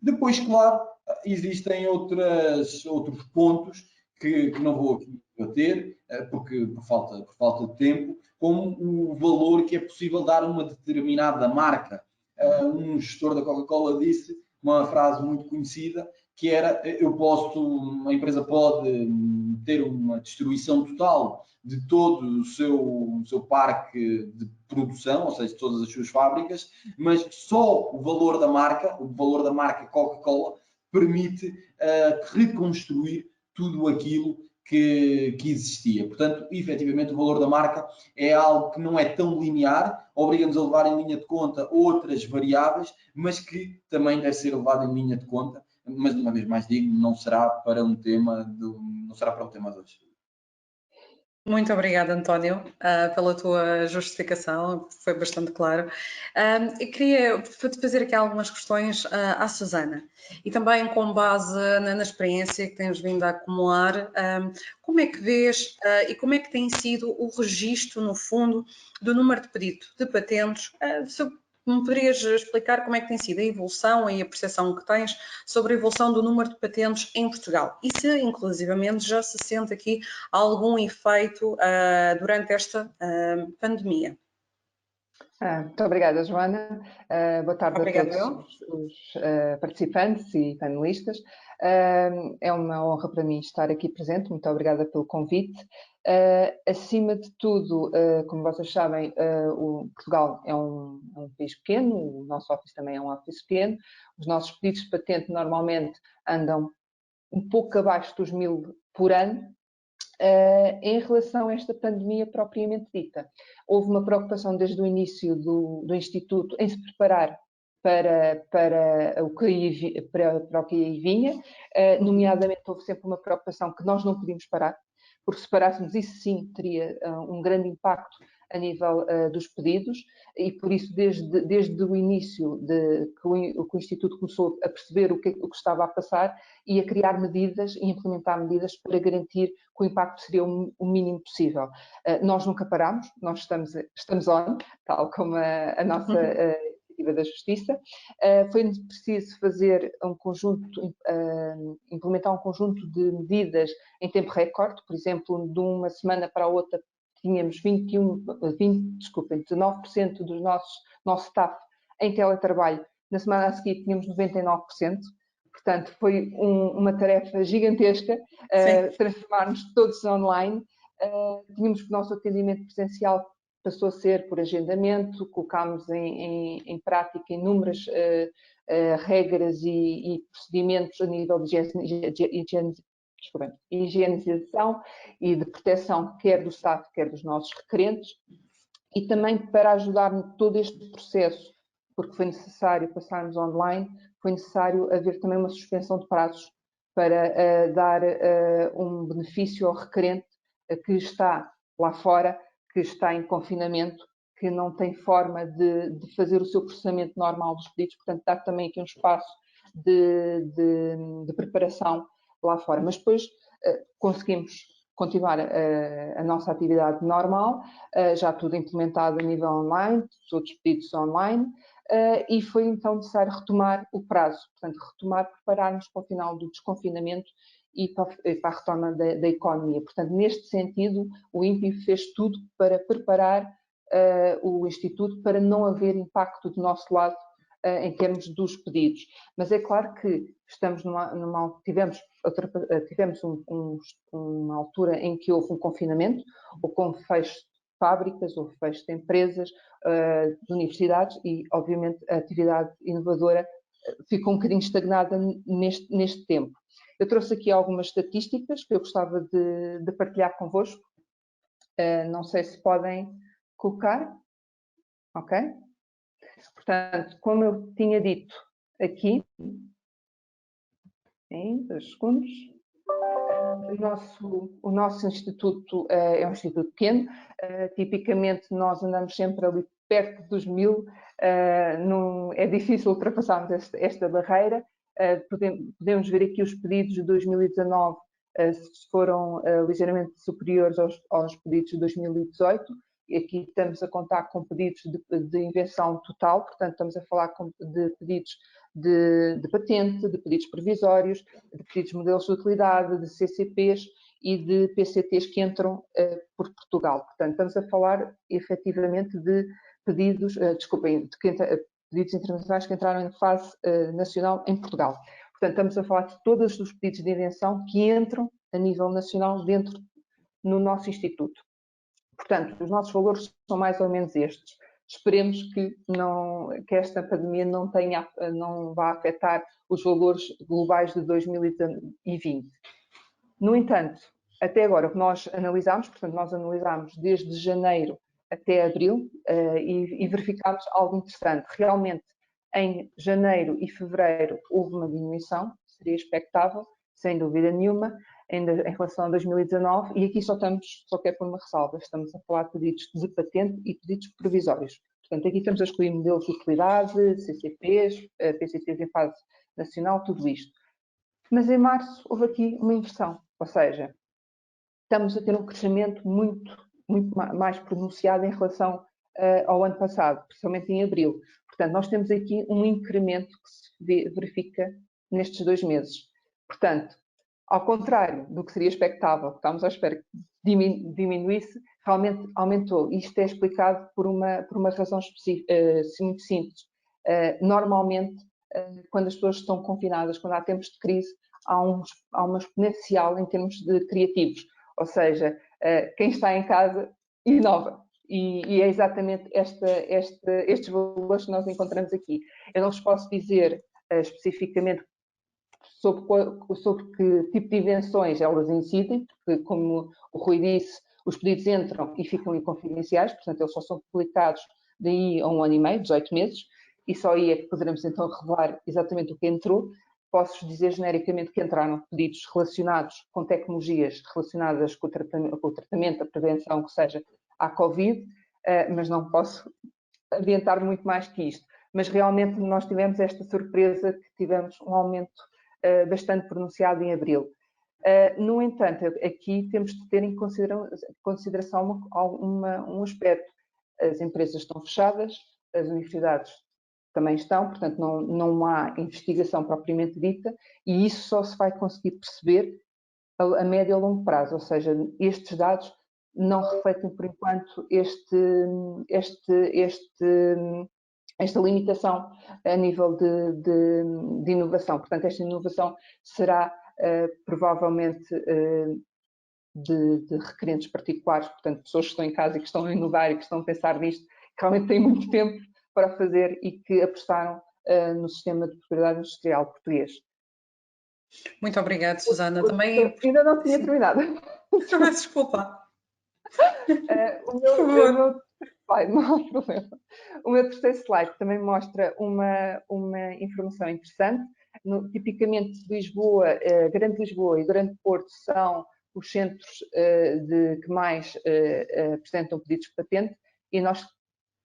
Depois, claro, existem outros pontos que não vou aqui bater, porque por falta de tempo, como o valor que é possível dar a uma determinada marca. Um gestor da Coca-Cola disse uma frase muito conhecida, que era, a empresa pode ter uma destruição total de todo o seu parque de produção, ou seja, de todas as suas fábricas, mas só o valor da marca Coca-Cola, permite reconstruir tudo aquilo que existia. Portanto, efetivamente, o valor da marca é algo que não é tão linear, obriga-nos a levar em linha de conta outras variáveis, mas que também deve ser levado em linha de conta. Mas, uma vez mais digo, não será para um tema de hoje. Muito obrigada, António, pela tua justificação, foi bastante claro. Eu queria fazer aqui algumas questões à Susana, e também com base na experiência que tens vindo a acumular, como é que vês e como é que tem sido o registro, no fundo, do número de pedido de patentes? Me poderias explicar como é que tem sido a evolução e a percepção que tens sobre a evolução do número de patentes em Portugal? E se, inclusivamente, já se sente aqui algum efeito durante esta pandemia? Muito obrigada, Joana. Boa tarde a todos os participantes e panelistas. É uma honra para mim estar aqui presente. Muito obrigada pelo convite. Acima de tudo, como vocês sabem, Portugal é um país pequeno, o nosso office também é um office pequeno. Os nossos pedidos de patente normalmente andam um pouco abaixo dos 1000 por ano. Em relação a esta pandemia propriamente dita, houve uma preocupação desde o início do Instituto em se preparar para o que aí vinha, nomeadamente houve sempre uma preocupação que nós não podíamos parar, porque se parássemos isso sim teria um grande impacto a nível dos pedidos, e por isso desde o início que o Instituto começou a perceber o que estava a passar e a criar medidas e implementar medidas para garantir que o impacto seria o mínimo possível. Nós nunca paramos, nós estamos on, tal como a nossa iniciativa da Justiça. Foi preciso fazer implementar um conjunto de medidas em tempo recorde, por exemplo, de uma semana para a outra tínhamos 19% do nosso staff em teletrabalho, na semana a seguir tínhamos 99%, portanto foi uma tarefa gigantesca transformar-nos todos online. Tínhamos que o nosso atendimento presencial passou a ser por agendamento, colocámos em prática inúmeras regras e procedimentos a nível de higienização e de proteção, quer do staff, quer dos nossos requerentes, e também para ajudar em todo este processo, porque foi necessário passarmos online, foi necessário haver também uma suspensão de prazos para dar um benefício ao requerente que está lá fora, que está em confinamento, que não tem forma de fazer o seu processamento normal dos pedidos, portanto dar também aqui um espaço de preparação lá fora. Mas depois conseguimos continuar a nossa atividade normal, já tudo implementado a nível online, todos os pedidos online, e foi então necessário retomar o prazo, portanto, preparar-nos para o final do desconfinamento e para a retoma da economia. Portanto, neste sentido, o INPI fez tudo para preparar o Instituto para não haver impacto do nosso lado em termos dos pedidos. Mas é claro que tivemos uma altura em que houve um confinamento, ou com fecho de fábricas, ou fecho de empresas, de universidades, e obviamente a atividade inovadora ficou um bocadinho estagnada neste tempo. Eu trouxe aqui algumas estatísticas que eu gostava de partilhar convosco. Não sei se podem colocar. Ok? Portanto, como eu tinha dito aqui, em 2 segundos, o nosso instituto é um instituto pequeno, tipicamente nós andamos sempre ali perto dos 1000, é difícil ultrapassarmos esta barreira. Podemos ver aqui os pedidos de 2019 foram ligeiramente superiores aos pedidos de 2018. E aqui estamos a contar com pedidos de invenção total, portanto estamos a falar de pedidos de patente, de pedidos provisórios, de pedidos de modelos de utilidade, de CCPs e de PCTs que entram por Portugal. Portanto, estamos a falar efetivamente de pedidos, pedidos internacionais que entraram em fase nacional em Portugal. Portanto, estamos a falar de todos os pedidos de invenção que entram a nível nacional dentro no nosso Instituto. Portanto, os nossos valores são mais ou menos estes. Esperemos que esta pandemia não vá afetar os valores globais de 2020. No entanto, até agora, o que nós analisámos, portanto, nós analisámos desde janeiro até abril e verificámos algo interessante. Realmente, em janeiro e fevereiro houve uma diminuição, seria expectável, sem dúvida nenhuma, em relação a 2019, e aqui só quero pôr uma ressalva, estamos a falar de pedidos de patente e pedidos provisórios. Portanto, aqui estamos a excluir modelos de utilidade, CCPs, PCTs em fase nacional, tudo isto. Mas em março houve aqui uma inversão, ou seja, estamos a ter um crescimento muito mais pronunciado em relação ao ano passado, principalmente em abril. Portanto, nós temos aqui um incremento que se verifica nestes 2 meses. Portanto, ao contrário do que seria expectável, que estávamos à espera que diminuísse, realmente aumentou. Isto é explicado por uma razão muito simples. Normalmente, quando as pessoas estão confinadas, quando há tempos de crise, há uma exponencial em termos de criativos. Ou seja, quem está em casa inova. E é exatamente estes valores que nós encontramos aqui. Eu não vos posso dizer especificamente sobre que tipo de invenções elas incidem, porque, como o Rui disse, os pedidos entram e ficam inconfidenciais, portanto, eles só são publicados daí a 1 ano e meio, 18 meses, e só aí é que poderemos então revelar exatamente o que entrou. Posso dizer genericamente que entraram pedidos relacionados com tecnologias relacionadas com o tratamento, a prevenção, que seja à Covid, mas não posso adiantar muito mais que isto. Mas realmente nós tivemos esta surpresa que tivemos um aumento bastante pronunciado em abril. No entanto, aqui temos de ter em consideração um aspecto. As empresas estão fechadas, as universidades também estão, portanto não há investigação propriamente dita, e isso só se vai conseguir perceber a médio e a longo prazo, ou seja, estes dados não refletem por enquanto esta limitação a nível de inovação. Portanto, esta inovação será provavelmente de requerentes particulares, portanto, pessoas que estão em casa e que estão a inovar e que estão a pensar nisto, que realmente têm muito tempo para fazer e que apostaram no sistema de propriedade industrial português. Muito obrigada, Susana. Também... Ainda não tinha terminado. Desculpa. Não há problema. O meu terceiro slide também mostra uma informação interessante. Tipicamente, Lisboa, Grande Lisboa e Grande Porto são os centros que mais apresentam pedidos de patente, e nós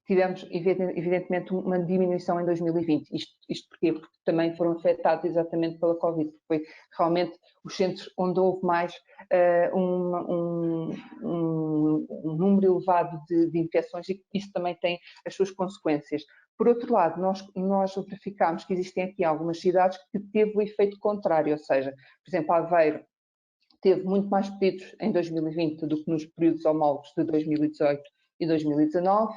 tivemos, evidentemente, uma diminuição em 2020. Isto porquê? Porque também foram afetados exatamente pela Covid. Foi realmente os centros onde houve mais um número elevado de infecções, e isso também tem as suas consequências. Por outro lado, nós verificámos que existem aqui algumas cidades que teve o efeito contrário, ou seja, por exemplo, Aveiro teve muito mais pedidos em 2020 do que nos períodos homólogos de 2018 e 2019,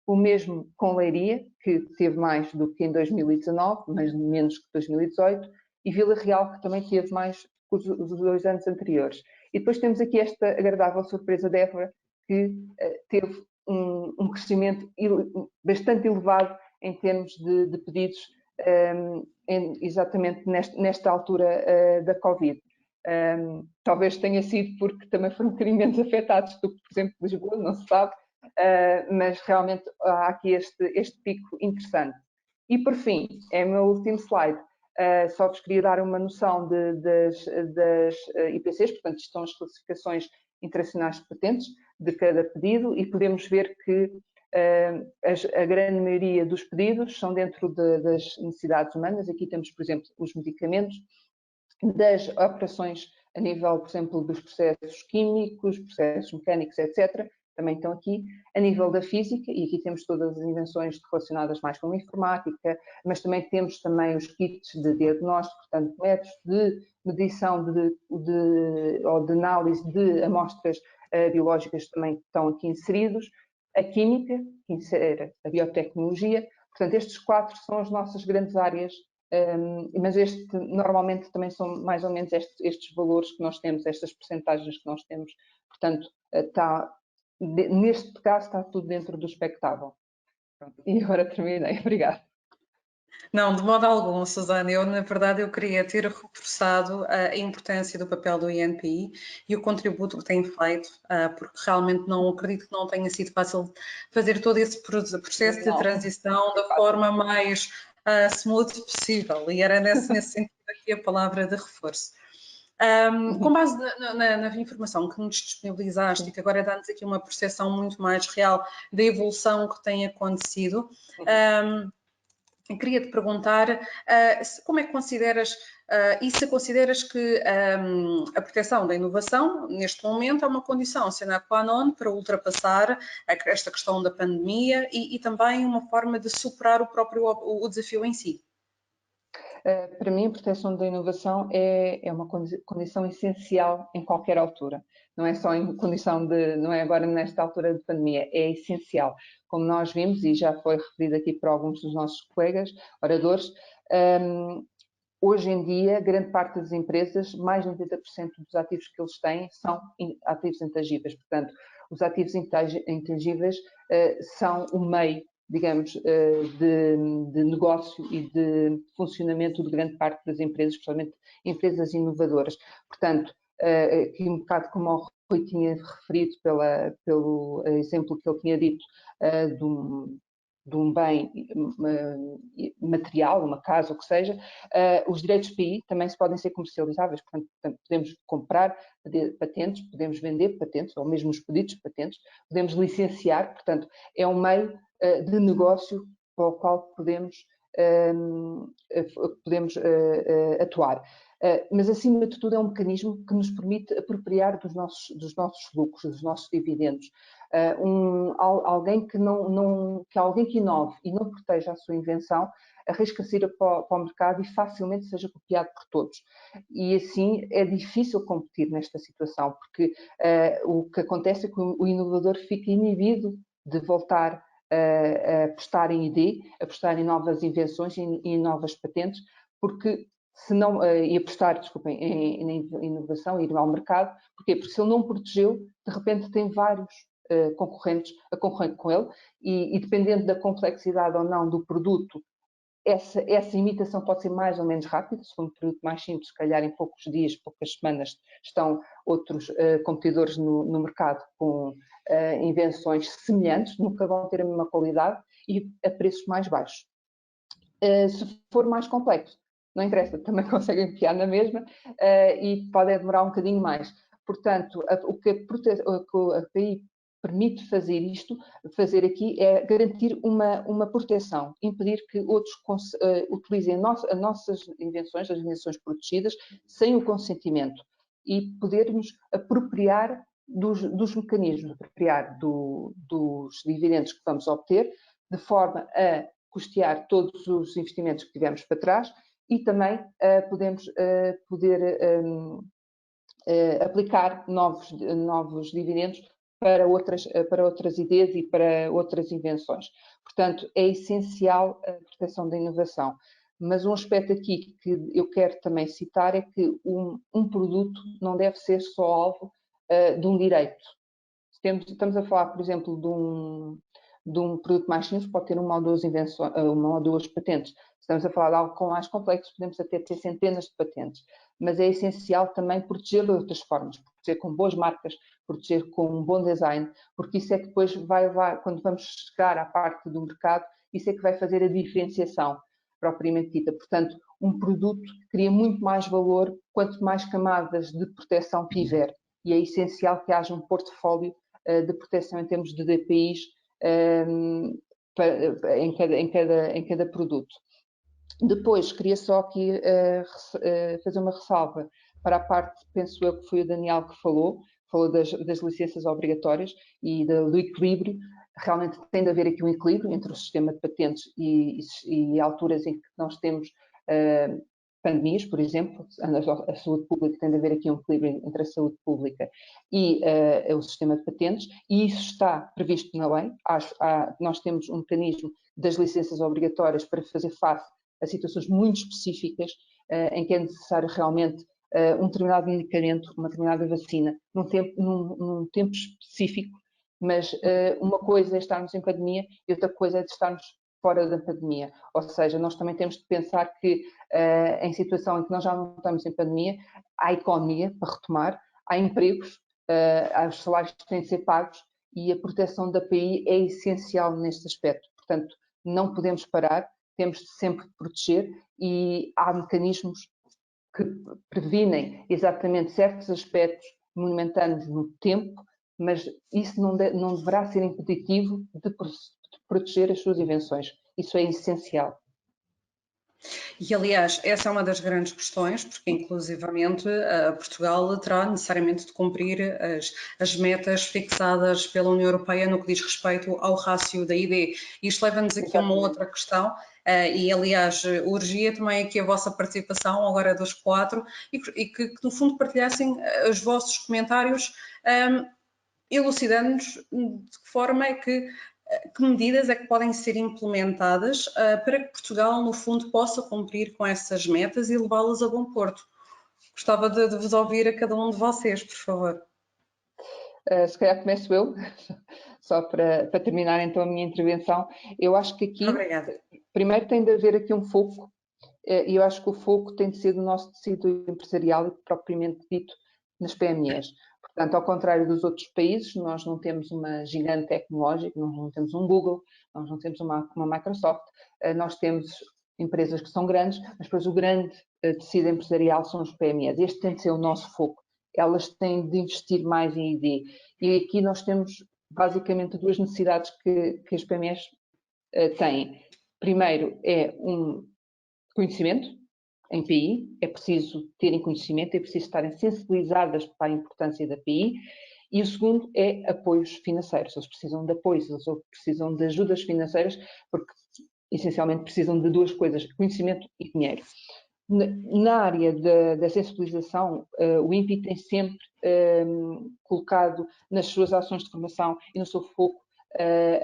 o mesmo com Leiria, que teve mais do que em 2019, mas menos que 2018, e Vila Real, que também teve mais que os 2 anos anteriores. E depois temos aqui esta agradável surpresa de Évora, que teve um crescimento bastante elevado em termos de pedidos, exatamente nesta altura da Covid. Talvez tenha sido porque também foram um bocadinho menos afetados do que, por exemplo, Lisboa, não se sabe, mas realmente há aqui este pico interessante. E por fim, é o meu último slide, só vos queria dar uma noção das IPCs, portanto, isto são as classificações internacionais de patentes de cada pedido, e podemos ver que a grande maioria dos pedidos são dentro das necessidades humanas. Aqui temos, por exemplo, os medicamentos, das operações a nível, por exemplo, dos processos químicos, processos mecânicos, etc., também estão aqui, a nível da física, e aqui temos todas as invenções relacionadas mais com a informática, mas também temos também os kits de diagnóstico, portanto, métodos de medição ou de análise de amostras biológicas também estão aqui inseridos, a química, que insere a biotecnologia. Portanto, estes 4 são as nossas grandes áreas, mas normalmente também são mais ou menos estes valores que nós temos, estas percentagens que nós temos. Portanto, neste caso está tudo dentro do expectável. Pronto, e agora terminei. Obrigada. Não, de modo algum, Susana. Eu, na verdade, eu queria ter reforçado a importância do papel do INPI e o contributo que tem feito, porque realmente não acredito que não tenha sido fácil fazer todo esse processo de transição da forma mais smooth possível, e era nesse sentido aqui a palavra de reforço. Com base na informação que nos disponibilizaste e que agora dá-nos aqui uma percepção muito mais real da evolução que tem acontecido, queria te perguntar como é que consideras, e se consideras que a proteção da inovação, neste momento, é uma condição sine qua non para ultrapassar esta questão da pandemia e também uma forma de superar o desafio em si? Para mim, a proteção da inovação é uma condição essencial em qualquer altura. Não é só em condição não é agora nesta altura de pandemia, é essencial. Como nós vimos, e já foi referido aqui por alguns dos nossos colegas, oradores, hoje em dia, grande parte das empresas, mais de 90% dos ativos que eles têm são ativos intangíveis. Portanto, os ativos intangíveis são o meio, digamos, de negócio e de funcionamento de grande parte das empresas, especialmente empresas inovadoras. Portanto, aqui um bocado como o Rui tinha referido pelo exemplo que ele tinha dito de um bem material, uma casa, o que seja, os direitos de PI também podem ser comercializáveis. Portanto, podemos comprar patentes, podemos vender patentes, ou mesmo os pedidos de patentes, podemos licenciar. Portanto, é um meio de negócio para o qual podemos atuar. Mas, acima de tudo, é um mecanismo que nos permite apropriar dos nossos lucros, dos nossos dividendos. Alguém que alguém que inove e não proteja a sua invenção arrisca-se ir para o mercado e facilmente seja copiado por todos. E assim é difícil competir nesta situação, porque o que acontece é que o inovador fica inibido de voltar a apostar em ID, a apostar em novas invenções e em novas patentes, porque se não, e apostar, desculpem, em inovação e ir ao mercado, porquê? Porque se ele não protegeu, de repente tem vários concorrentes a concorrer com ele, e dependendo da complexidade ou não do produto, essa imitação pode ser mais ou menos rápida. Se for um produto mais simples, se calhar em poucos dias, poucas semanas, estão outros competidores no mercado com invenções semelhantes, nunca vão ter a mesma qualidade e a preços mais baixos. Se for mais complexo, não interessa, também conseguem copiar na mesma e pode demorar um bocadinho mais. Portanto, o que a PI permite fazer aqui é garantir uma proteção, impedir que outros utilizem as nossas invenções, as invenções protegidas, sem o consentimento, e podermos apropriar dos mecanismos, apropriar dos dividendos que vamos obter, de forma a custear todos os investimentos que tivemos para trás e também aplicar novos dividendos para outras ideias e para outras invenções. Portanto, é essencial a proteção da inovação. Mas um aspecto aqui que eu quero também citar é que um produto não deve ser só alvo de um direito. Estamos a falar, por exemplo, de um produto mais simples, pode ter uma ou duas patentes. Estamos a falar de algo mais complexo, podemos até ter centenas de patentes. Mas é essencial também protegê-lo de outras formas, proteger com boas marcas, proteger com um bom design, porque isso é que depois vai levar, quando vamos chegar à parte do mercado, isso é que vai fazer a diferenciação propriamente dita. Portanto, um produto cria muito mais valor quanto mais camadas de proteção tiver. E é essencial que haja um portfólio de proteção em termos de DPIs em cada produto. Depois, queria só aqui fazer uma ressalva para a parte, penso eu que foi o Daniel que falou das licenças obrigatórias e do equilíbrio. Realmente tem de haver aqui um equilíbrio entre o sistema de patentes e alturas em que nós temos pandemias, por exemplo, a saúde pública, tem de haver aqui um equilíbrio entre a saúde pública e o sistema de patentes, e isso está previsto na lei. Nós temos um mecanismo das licenças obrigatórias para fazer face a situações muito específicas em que é necessário realmente um determinado medicamento, uma determinada vacina, num tempo específico, mas uma coisa é estarmos em pandemia e outra coisa é de estarmos fora da pandemia. Ou seja, nós também temos de pensar que em situação em que nós já não estamos em pandemia, há economia para retomar, há empregos, há os salários que têm de ser pagos e a proteção da PI é essencial neste aspecto. Portanto, não podemos parar, temos de sempre proteger e há mecanismos que previnem exatamente certos aspectos monumentanos no tempo, mas isso não deverá ser impeditivo de proteger as suas invenções. Isso é essencial. E, aliás, essa é uma das grandes questões, porque, inclusivamente, Portugal terá necessariamente de cumprir as metas fixadas pela União Europeia no que diz respeito ao rácio da ID. Isto leva-nos aqui a uma outra questão, e, aliás, urgia também aqui a vossa participação, agora dos 4, e que, no fundo, partilhassem os vossos comentários, elucidando-nos de que forma é que medidas é que podem ser implementadas para que Portugal, no fundo, possa cumprir com essas metas e levá-las a bom porto. Gostava de vos ouvir a cada um de vocês, por favor. Se calhar começo eu, só para terminar então a minha intervenção. Eu acho que aqui, primeiro tem de haver aqui um foco, e eu acho que o foco tem de ser do nosso tecido empresarial e propriamente dito nas PMEs. Portanto, ao contrário dos outros países, nós não temos uma gigante tecnológica, nós não temos um Google, nós não temos uma Microsoft, nós temos empresas que são grandes, mas depois o grande tecido empresarial são os PMEs. Este tem de ser o nosso foco. Elas têm de investir mais em ID. E aqui nós temos basicamente duas necessidades que as PMEs têm. Primeiro é um conhecimento. Em PI, é preciso terem conhecimento, é preciso estarem sensibilizadas para a importância da PI, e o segundo é apoios financeiros. Eles precisam de apoios, eles precisam de ajudas financeiras, porque essencialmente precisam de duas coisas, conhecimento e dinheiro. Na área da sensibilização, o INPI tem sempre colocado nas suas ações de formação e no seu foco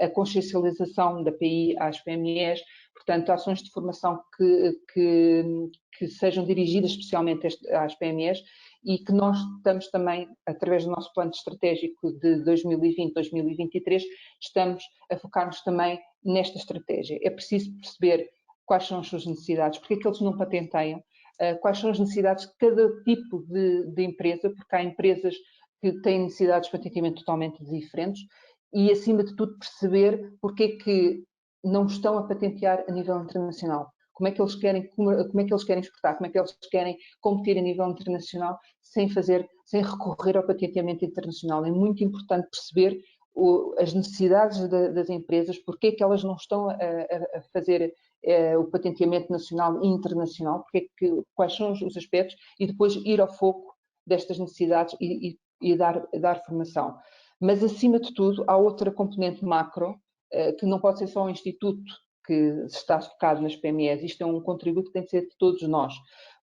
a consciencialização da PI às PMEs, portanto, ações de formação que sejam dirigidas especialmente às PMEs e que nós estamos também, através do nosso plano estratégico de 2020-2023, estamos a focar-nos também nesta estratégia. É preciso perceber quais são as suas necessidades, porque é que eles não patenteiam, quais são as necessidades de cada tipo de empresa, porque há empresas que têm necessidades de patenteamento totalmente diferentes, e, acima de tudo, perceber porque é que não estão a patentear a nível internacional. Como é que eles querem exportar, como é que eles querem competir a nível internacional sem recorrer ao patenteamento internacional. É muito importante perceber as necessidades das empresas, porque é que elas não estão a fazer o patenteamento nacional e internacional, quais são os aspectos, e depois ir ao foco destas necessidades e dar formação. Mas, acima de tudo, há outra componente macro, que não pode ser só um instituto que está focado nas PMEs, isto é um contributo que tem de ser de todos nós.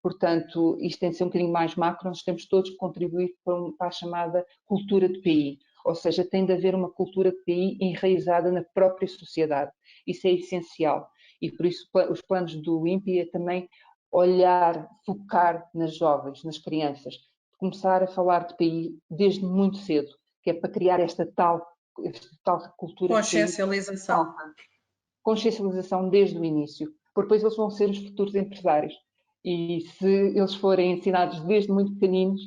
Portanto, isto tem de ser um bocadinho mais macro, nós temos todos que contribuir para a chamada cultura de PI, ou seja, tem de haver uma cultura de PI enraizada na própria sociedade. Isso é essencial. E por isso os planos do INPI é também olhar, focar nas jovens, nas crianças, começar a falar de PI desde muito cedo, que é para criar esta tal cultura consciencialização. de PI. Consciencialização desde o início, porque depois eles vão ser os futuros empresários. E se eles forem ensinados desde muito pequeninos,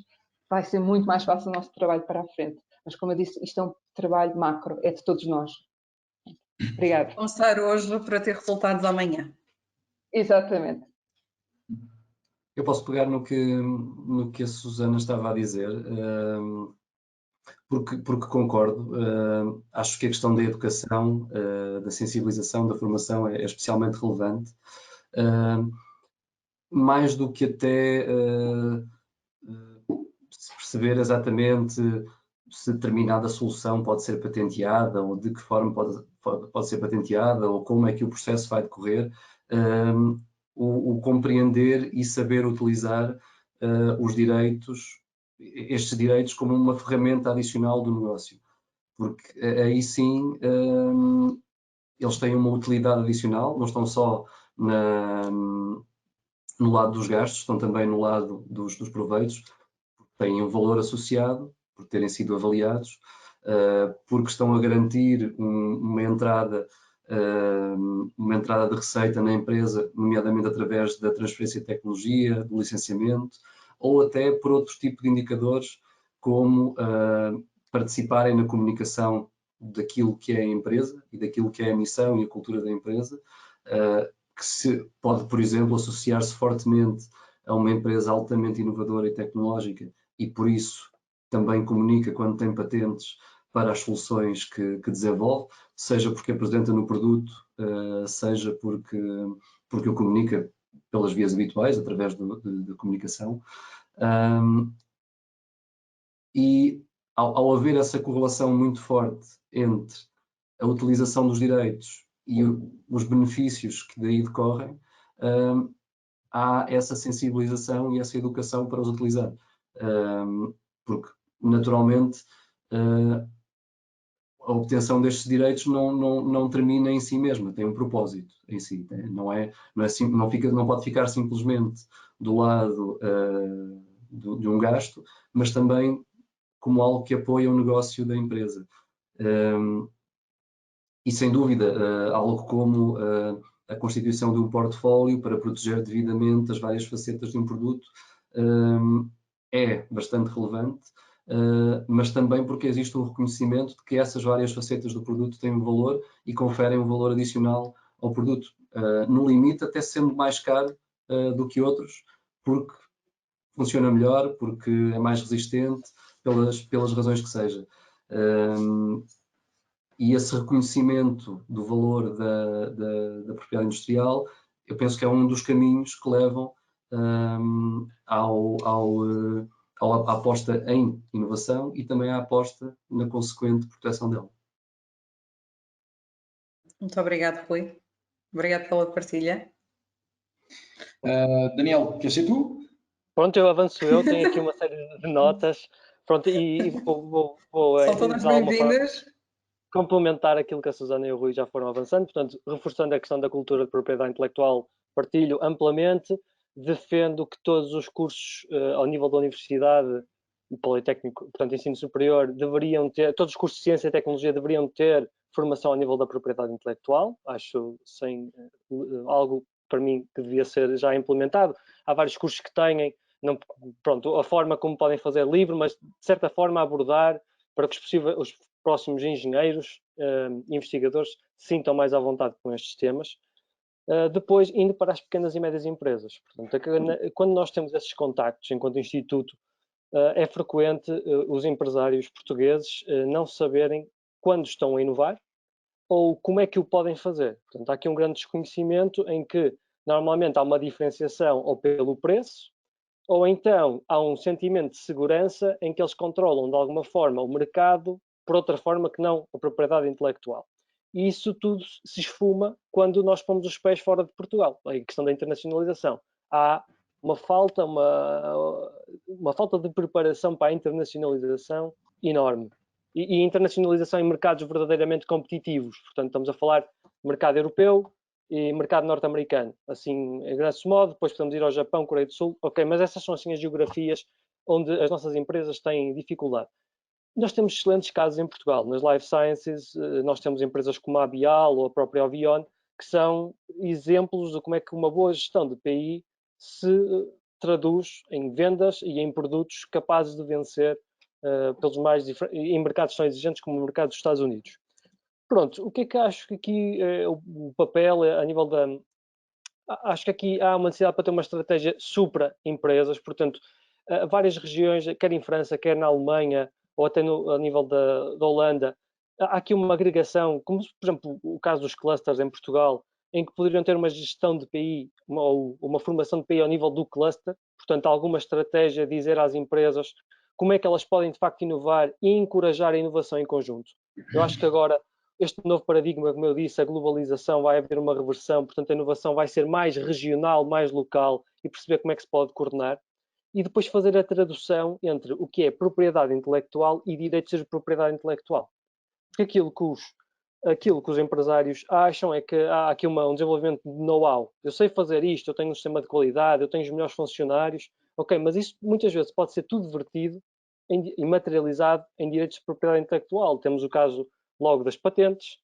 vai ser muito mais fácil o nosso trabalho para a frente. Mas, como eu disse, isto é um trabalho macro, é de todos nós. Obrigada. Começar hoje para ter resultados amanhã. Exatamente. Eu posso pegar no que a Susana estava a dizer, porque concordo. Acho que a questão da educação, da sensibilização, da formação é especialmente relevante. Mais do que até se perceber exatamente se determinada solução pode ser patenteada ou de que forma pode ser patenteada ou como é que o processo vai decorrer, o compreender e saber utilizar estes direitos como uma ferramenta adicional do negócio, porque aí sim eles têm uma utilidade adicional, não estão só no lado dos gastos, estão também no lado dos proveitos, têm um valor associado por terem sido avaliados, porque estão a garantir uma entrada de receita na empresa, nomeadamente através da transferência de tecnologia, do licenciamento, ou até por outro tipo de indicadores, como participarem na comunicação daquilo que é a empresa e daquilo que é a missão e a cultura da empresa, que se pode, por exemplo, associar-se fortemente a uma empresa altamente inovadora e tecnológica e, por isso, também comunica quando tem patentes para as soluções que desenvolve, seja porque apresenta no produto, seja porque o comunica pelas vias habituais, através de comunicação. E ao haver essa correlação muito forte entre a utilização dos direitos e os benefícios que daí decorrem, há essa sensibilização e essa educação para os utilizar. Porque, naturalmente, a obtenção destes direitos não termina em si mesma, tem um propósito em si. Não pode ficar simplesmente do lado de um gasto, mas também como algo que apoia o negócio da empresa. E, sem dúvida, algo como a constituição de um portfólio para proteger devidamente as várias facetas de um produto é bastante relevante, mas também porque existe um reconhecimento de que essas várias facetas do produto têm um valor e conferem um valor adicional ao produto. No limite, até sendo mais caro do que outros, porque funciona melhor, porque é mais resistente, pelas razões que seja. E esse reconhecimento do valor da propriedade industrial, eu penso que é um dos caminhos que levam à aposta em inovação e também à aposta na consequente proteção dela. Muito obrigado, Rui. Obrigado pela partilha. Daniel, queres ser tu? Pronto, eu avanço eu, tenho aqui uma série de notas. Pronto, e vou São todas bem-vindas. Complementar aquilo que a Susana e o Rui já foram avançando, portanto, reforçando a questão da cultura de propriedade intelectual, partilho amplamente, defendo que todos os cursos ao nível da universidade e politécnico, portanto, ensino superior, deveriam ter, todos os cursos de ciência e tecnologia deveriam ter formação ao nível da propriedade intelectual, acho algo para mim que devia ser já implementado. Há vários cursos que têm, pronto, a forma como podem fazer livre, mas de certa forma abordar para que os próximos engenheiros, investigadores, se sintam mais à vontade com estes temas. Depois, indo para as pequenas e médias empresas. Portanto, quando nós temos esses contactos enquanto instituto, é frequente os empresários portugueses não saberem quando estão a inovar, ou como é que o podem fazer. Portanto, há aqui um grande desconhecimento em que normalmente há uma diferenciação ou pelo preço, ou então há um sentimento de segurança em que eles controlam de alguma forma o mercado por outra forma que não a propriedade intelectual. E isso tudo se esfuma quando nós pomos os pés fora de Portugal. A questão da internacionalização. Há uma falta de preparação para a internacionalização enorme. E internacionalização em mercados verdadeiramente competitivos. Portanto, estamos a falar de mercado europeu e mercado norte-americano. Assim, a grosso modo, depois podemos ir ao Japão, Coreia do Sul. Ok, mas essas são assim as geografias onde as nossas empresas têm dificuldade. Nós temos excelentes casos em Portugal. Nas Life Sciences, nós temos empresas como a Bial ou a própria Ovion, que são exemplos de como é que uma boa gestão de PI se traduz em vendas e em produtos capazes de vencer em mercados tão exigentes como o mercado dos Estados Unidos. Pronto, o que é que acho que aqui o papel a nível da... Acho que aqui há uma necessidade para ter uma estratégia supra-empresas, portanto, várias regiões, quer em França, quer na Alemanha, ou até a nível da Holanda, há aqui uma agregação, como por exemplo o caso dos clusters em Portugal, em que poderiam ter uma gestão de PI ou uma formação de PI ao nível do cluster, portanto alguma estratégia dizer às empresas como é que elas podem de facto inovar e encorajar a inovação em conjunto. Eu acho que agora este novo paradigma, como eu disse, a globalização, vai haver uma reversão, portanto a inovação vai ser mais regional, mais local e perceber como é que se pode coordenar e depois fazer a tradução entre o que é propriedade intelectual e direitos de propriedade intelectual. Porque aquilo que os empresários acham é que há aqui um desenvolvimento de know-how. Eu sei fazer isto, eu tenho um sistema de qualidade, eu tenho os melhores funcionários, ok, mas isso muitas vezes pode ser tudo vertido e materializado em direitos de propriedade intelectual. Temos o caso logo das patentes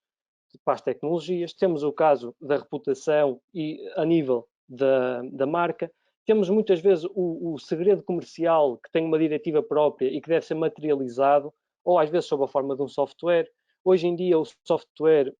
para as tecnologias, temos o caso da reputação e a nível da marca, temos muitas vezes o segredo comercial que tem uma diretiva própria e que deve ser materializado, ou às vezes sob a forma de um software. Hoje em dia o software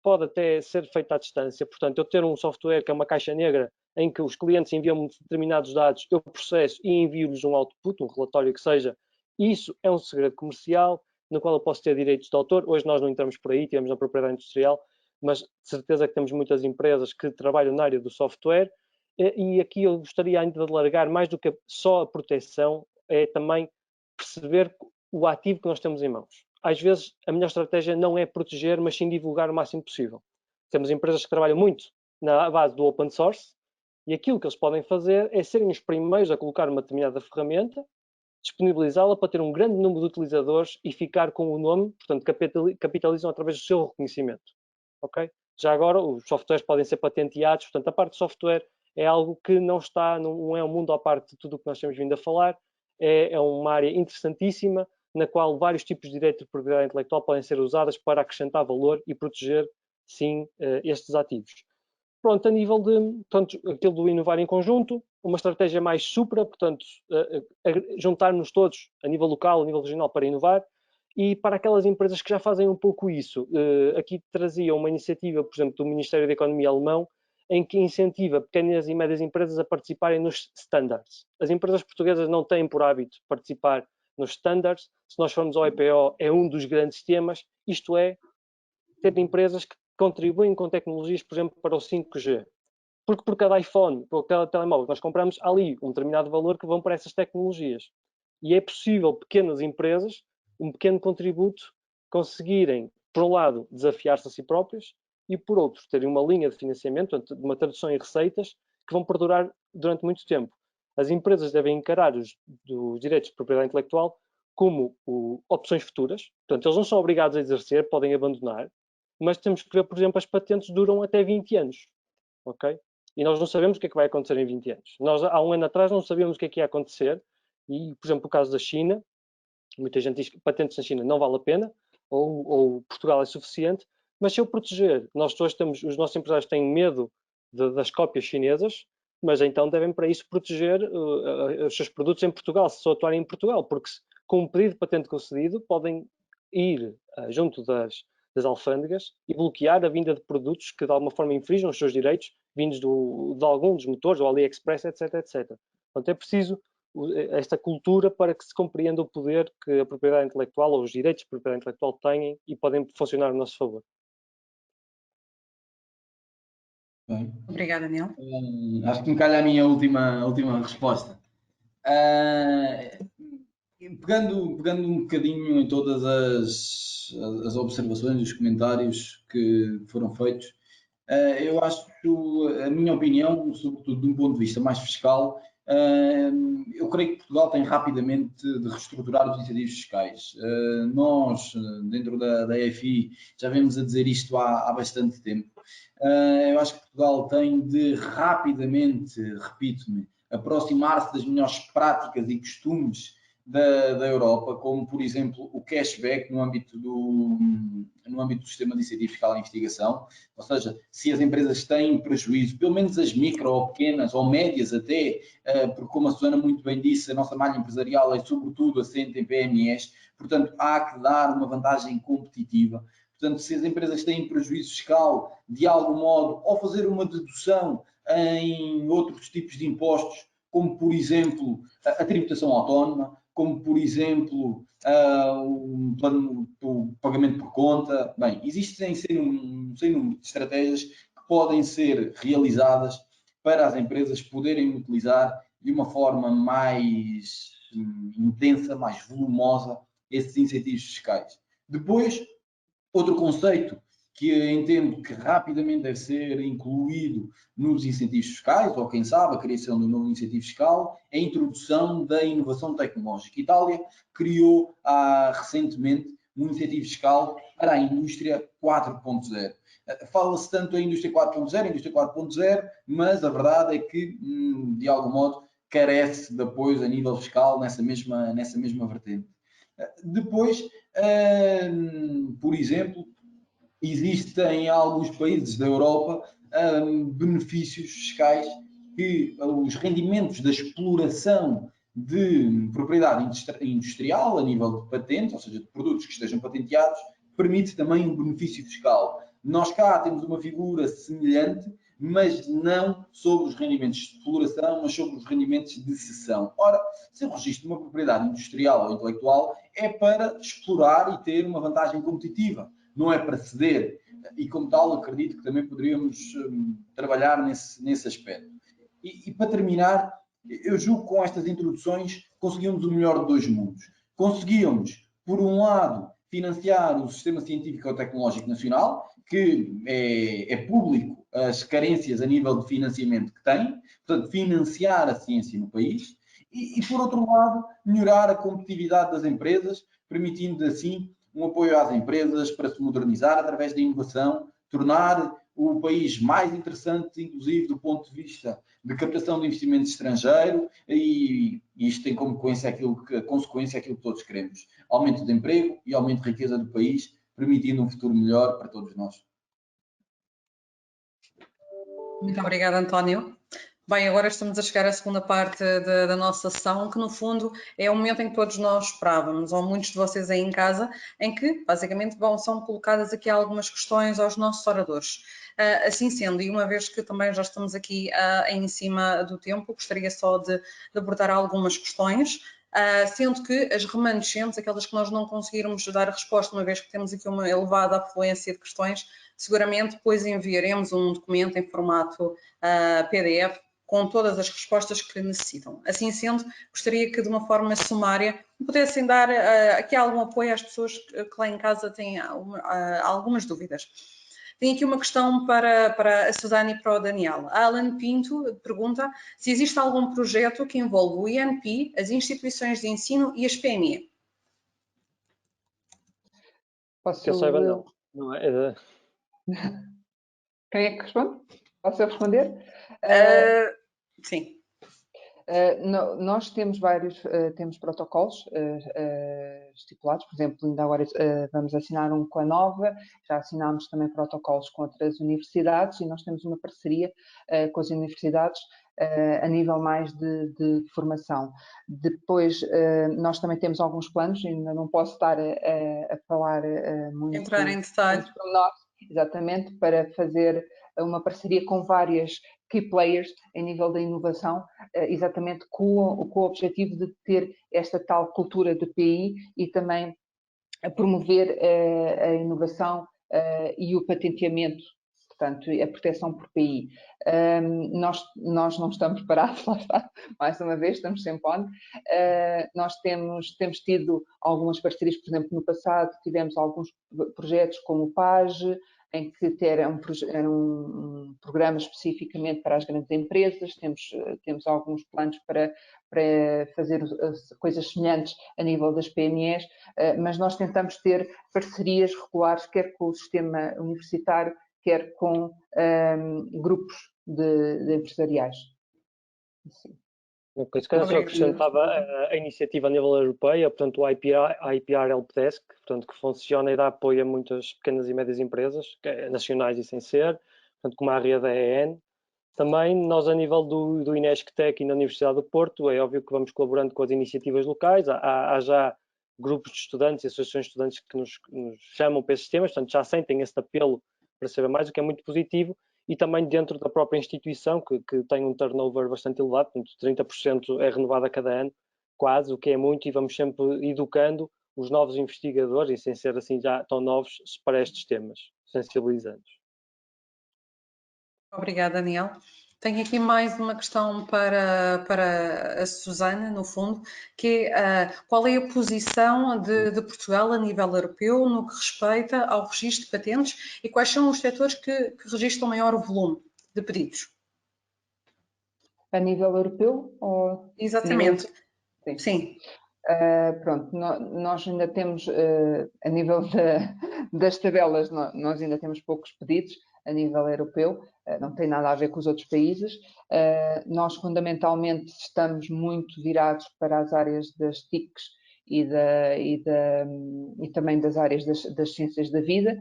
pode até ser feito à distância, portanto eu ter um software que é uma caixa negra em que os clientes enviam-me determinados dados, eu processo e envio-lhes um output, um relatório que seja, isso é um segredo comercial no qual eu posso ter direitos de autor. Hoje nós não entramos por aí, temos na propriedade industrial, mas de certeza que temos muitas empresas que trabalham na área do software e aqui eu gostaria ainda de alargar mais do que só a proteção, é também perceber o ativo que nós temos em mãos. Às vezes a melhor estratégia não é proteger, mas sim divulgar o máximo possível. Temos empresas que trabalham muito na base do open source e aquilo que eles podem fazer é serem os primeiros a colocar uma determinada ferramenta, disponibilizá-la para ter um grande número de utilizadores e ficar com o nome, portanto capitalizam através do seu reconhecimento. Okay? Já agora os softwares podem ser patenteados, portanto a parte de software é algo que não é um mundo à parte de tudo o que nós temos vindo a falar, é uma área interessantíssima na qual vários tipos de direito de propriedade intelectual podem ser usadas para acrescentar valor e proteger, sim, estes ativos. Pronto, a nível de, portanto, aquilo do inovar em conjunto, uma estratégia mais supra, portanto, juntar-nos todos a nível local, a nível regional para inovar, e para aquelas empresas que já fazem um pouco isso. Aqui trazia uma iniciativa, por exemplo, do Ministério da Economia alemão, em que incentiva pequenas e médias empresas a participarem nos standards. As empresas portuguesas não têm por hábito participar nos standards. Se nós formos ao EPO, é um dos grandes temas, isto é, ter empresas que contribuem com tecnologias, por exemplo, para o 5G. Porque por cada iPhone, por cada telemóvel que nós compramos, há ali um determinado valor que vão para essas tecnologias. E é possível pequenas empresas, um pequeno contributo, conseguirem, por um lado, desafiar-se a si próprias e, por outro, terem uma linha de financiamento, uma tradução em receitas, que vão perdurar durante muito tempo. As empresas devem encarar os direitos de propriedade intelectual como opções futuras. Portanto, eles não são obrigados a exercer, podem abandonar, mas temos que ver, por exemplo, as patentes duram até 20 anos. Ok? E nós não sabemos o que é que vai acontecer em 20 anos. Nós, há um ano atrás, não sabíamos o que é que ia acontecer. E, por exemplo, o caso da China, muita gente diz que patentes na China não vale a pena, ou Portugal é suficiente, mas se eu proteger, nós hoje temos, os nossos empresários têm medo das cópias chinesas, mas então devem para isso proteger os seus produtos em Portugal, se só atuarem em Portugal, porque com um pedido de patente concedido podem ir junto das alfândegas e bloquear a vinda de produtos que de alguma forma infringam os seus direitos, vindos de algum dos motores, ou AliExpress, etc, etc. Portanto, é preciso esta cultura para que se compreenda o poder que a propriedade intelectual ou os direitos de propriedade intelectual têm e podem funcionar a nosso favor. Bem, Obrigada, Daniel. acho que me calha a minha última resposta. Pegando um bocadinho em todas as observações, os comentários que foram feitos, eu acho que a minha opinião, sobretudo de um ponto de vista mais fiscal, eu creio que Portugal tem rapidamente de reestruturar os incentivos fiscais. Nós, dentro da EFI, já vemos a dizer isto há bastante tempo. Eu acho que Portugal tem de rapidamente, repito-me, aproximar-se das melhores práticas e costumes da Europa, como, por exemplo, o cashback no âmbito do sistema de incentivo fiscal à investigação. Ou seja, se as empresas têm prejuízo, pelo menos as micro ou pequenas ou médias até, porque como a Susana muito bem disse, a nossa malha empresarial é sobretudo assente em PMEs, portanto há que dar uma vantagem competitiva. Portanto, se as empresas têm prejuízo fiscal, de algum modo, ou fazer uma dedução em outros tipos de impostos, como por exemplo a tributação autónoma, como por exemplo o pagamento por conta. Bem, existem um sem número de estratégias que podem ser realizadas para as empresas poderem utilizar de uma forma mais intensa, mais volumosa, esses incentivos fiscais. Depois, outro conceito que entendo que rapidamente deve ser incluído nos incentivos fiscais, ou quem sabe a criação de um novo incentivo fiscal, é a introdução da inovação tecnológica. A Itália criou recentemente um incentivo fiscal para a indústria 4.0. Fala-se tanto da indústria 4.0, mas a verdade é que, de algum modo, carece de apoio a nível fiscal nessa mesma vertente. Depois, por exemplo, existem em alguns países da Europa benefícios fiscais que os rendimentos da exploração de propriedade industrial a nível de patentes, ou seja, de produtos que estejam patenteados, permite também um benefício fiscal. Nós cá temos uma figura semelhante, mas não sobre os rendimentos de exploração, mas sobre os rendimentos de cessão. Ora, se eu registro uma propriedade industrial ou intelectual, é para explorar e ter uma vantagem competitiva, não é para ceder. E como tal, acredito que também poderíamos trabalhar nesse aspecto. E para terminar, eu julgo que com estas introduções conseguimos o melhor de dois mundos. Conseguíamos, por um lado, financiar o Sistema Científico e Tecnológico Nacional, que é público as carências a nível de financiamento que tem, portanto, financiar a ciência no país, e por outro lado, melhorar a competitividade das empresas, permitindo assim um apoio às empresas para se modernizar através da inovação, tornar o país mais interessante, inclusive do ponto de vista de captação de investimento estrangeiro, e isto tem como consequência aquilo que todos queremos: aumento de emprego e aumento de riqueza do país, permitindo um futuro melhor para todos nós. Muito obrigada, António. Bem, agora estamos a chegar à segunda parte da nossa sessão, que no fundo é o momento em que todos nós esperávamos, ou muitos de vocês aí em casa, em que basicamente são colocadas aqui algumas questões aos nossos oradores. Assim sendo, e uma vez que também já estamos aqui em cima do tempo, gostaria só de abordar algumas questões, sendo que as remanescentes, aquelas que nós não conseguirmos dar a resposta, uma vez que temos aqui uma elevada afluência de questões, seguramente depois enviaremos um documento em formato PDF com todas as respostas que necessitam. Assim sendo, gostaria que de uma forma sumária pudessem dar aqui algum apoio às pessoas que lá em casa têm algumas dúvidas. Tenho aqui uma questão para a Susana e para o Daniel. A Alan Pinto pergunta se existe algum projeto que envolve o INP, as instituições de ensino e as PME. Posso... Que eu saiba, não. Não é... Quem é que responde? Posso eu responder? Sim. Nós temos temos protocolos estipulados, por exemplo, ainda agora vamos assinar um com a Nova, já assinámos também protocolos com outras universidades e nós temos uma parceria com as universidades a nível mais de formação. Depois, nós também temos alguns planos, ainda não posso estar a falar muito. Entrar em detalhe. Exatamente, para fazer uma parceria com várias key players em nível da inovação, exatamente com o objetivo de ter esta tal cultura de PI e também a promover a inovação e o patenteamento, portanto, a proteção por PI. Nós não estamos parados, lá está, mais uma vez, estamos sempre on. Nós temos tido algumas parcerias, por exemplo, no passado tivemos alguns projetos como o PAGE, em que era um programa especificamente para as grandes empresas, temos alguns planos para fazer coisas semelhantes a nível das PMEs, mas nós tentamos ter parcerias regulares, quer com o sistema universitário, quer com grupos de empresariais. Sim. Okay, se calhar só acrescentava a iniciativa a nível europeu, portanto o IPR Helpdesk, portanto, que funciona e dá apoio a muitas pequenas e médias empresas, nacionais e sem ser, portanto, como a área da EN. Também nós, a nível do INESC-TEC e na Universidade do Porto, é óbvio que vamos colaborando com as iniciativas locais, há já grupos de estudantes e associações de estudantes que nos chamam para esses temas, portanto, já sentem esse apelo para saber mais, o que é muito positivo. E também dentro da própria instituição, que tem um turnover bastante elevado, portanto 30% é renovado a cada ano, quase, o que é muito, e vamos sempre educando os novos investigadores, e sem ser assim já tão novos, para estes temas, sensibilizando. Obrigada, Daniel. Tenho aqui mais uma questão para a Susana, no fundo, que é qual é a posição de Portugal a nível europeu no que respeita ao registro de patentes e quais são os setores que registram maior volume de pedidos? A nível europeu? Ou exatamente. Sim. Sim. Pronto, nós ainda temos, a nível das tabelas, nós ainda temos poucos pedidos a nível europeu, não tem nada a ver com os outros países. Nós fundamentalmente estamos muito virados para as áreas das TICs e também das áreas das ciências da vida,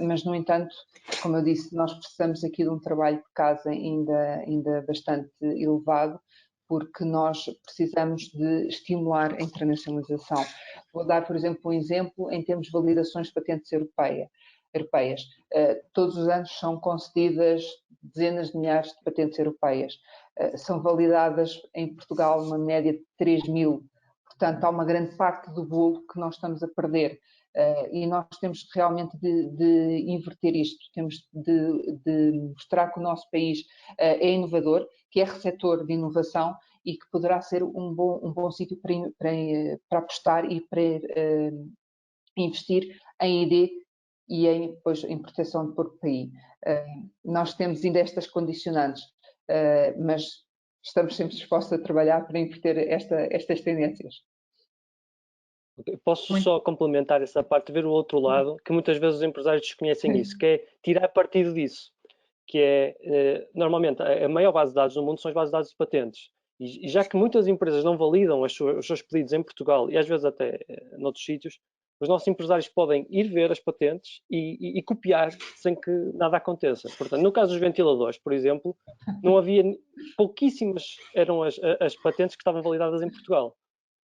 mas no entanto, como eu disse, nós precisamos aqui de um trabalho de casa ainda bastante elevado, porque nós precisamos de estimular a internacionalização. Vou dar, por exemplo, um exemplo em termos de validações de patentes europeias. Todos os anos são concedidas dezenas de milhares de patentes europeias. São validadas em Portugal uma média de 3.000. Portanto, há uma grande parte do bolo que nós estamos a perder. E nós temos realmente de inverter isto, temos de mostrar que o nosso país é inovador, que é receptor de inovação e que poderá ser um bom sítio para apostar e para investir em ID e depois em proteção de porco PI. Nós temos ainda estas condicionantes, mas estamos sempre dispostos a trabalhar para inverter estas tendências. Posso só complementar essa parte, ver o outro lado, que muitas vezes os empresários desconhecem isso, que é tirar partido disso, que é, normalmente, a maior base de dados no mundo são as bases de dados de patentes. E já que muitas empresas não validam os seus pedidos em Portugal e às vezes até noutros sítios, os nossos empresários podem ir ver as patentes e copiar sem que nada aconteça. Portanto, no caso dos ventiladores, por exemplo, não havia, pouquíssimas eram as patentes que estavam validadas em Portugal.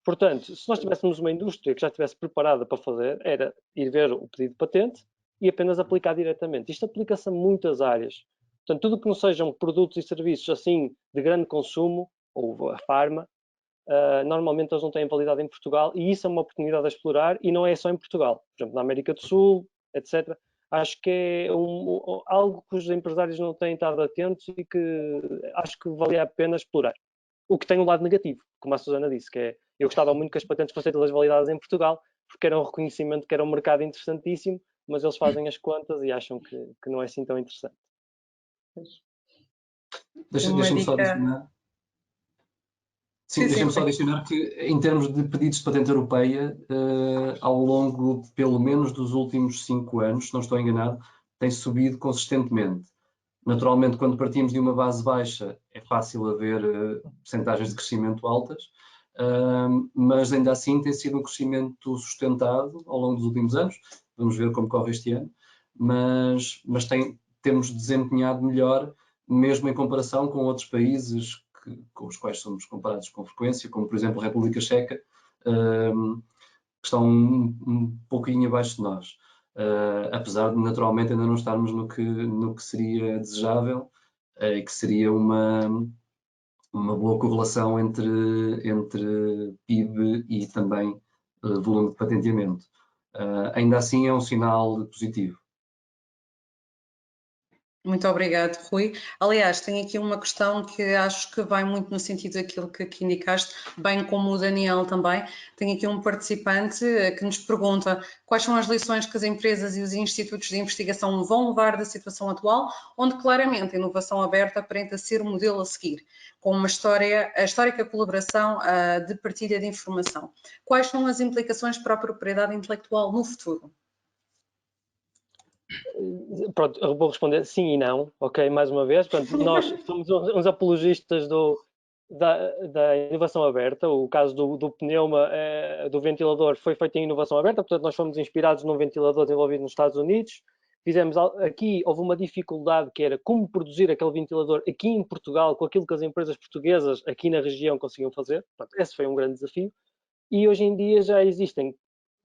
Portanto, se nós tivéssemos uma indústria que já estivesse preparada para fazer, era ir ver o pedido de patente e apenas aplicar diretamente. Isto aplica-se a muitas áreas. Portanto, tudo que não sejam produtos e serviços assim de grande consumo, ou a farma, normalmente eles não têm validade em Portugal e isso é uma oportunidade a explorar e não é só em Portugal. Por exemplo, na América do Sul, etc. Acho que é algo que os empresários não têm estado atentos e que acho que valia a pena explorar. O que tem um lado negativo, como a Susana disse, que é, eu gostava muito que as patentes fossem todas validadas em Portugal, porque era um reconhecimento que era um mercado interessantíssimo, mas eles fazem as contas e acham que não é assim tão interessante. Deixa-me só adicionar. Sim, deixa-me só adicionar que, em termos de pedidos de patente europeia, ao longo, pelo menos, dos últimos 5 anos, se não estou enganado, tem subido consistentemente. Naturalmente, quando partimos de uma base baixa, é fácil haver percentagens de crescimento altas, mas ainda assim tem sido um crescimento sustentado ao longo dos últimos anos. Vamos ver como corre este ano, mas temos desempenhado melhor, mesmo em comparação com outros países com os quais somos comparados com frequência, como por exemplo a República Checa, que estão um pouquinho abaixo de nós. Apesar de naturalmente ainda não estarmos no que seria desejável, que seria uma boa correlação entre PIB e também volume de patenteamento. Ainda assim é um sinal positivo. Muito obrigado, Rui. Aliás, tenho aqui uma questão que acho que vai muito no sentido daquilo que aqui indicaste, bem como o Daniel também. Tenho aqui um participante que nos pergunta quais são as lições que as empresas e os institutos de investigação vão levar da situação atual, onde claramente a inovação aberta aparenta ser o modelo a seguir, com a histórica colaboração de partilha de informação. Quais são as implicações para a propriedade intelectual no futuro? Pronto, eu vou responder sim e não, ok? Mais uma vez, portanto, nós somos uns apologistas da inovação aberta. O caso do pneuma, do ventilador, foi feito em inovação aberta, portanto, nós fomos inspirados num ventilador desenvolvido nos Estados Unidos. Fizemos aqui, houve uma dificuldade que era como produzir aquele ventilador aqui em Portugal, com aquilo que as empresas portuguesas aqui na região conseguiam fazer. Portanto, esse foi um grande desafio. E hoje em dia já existem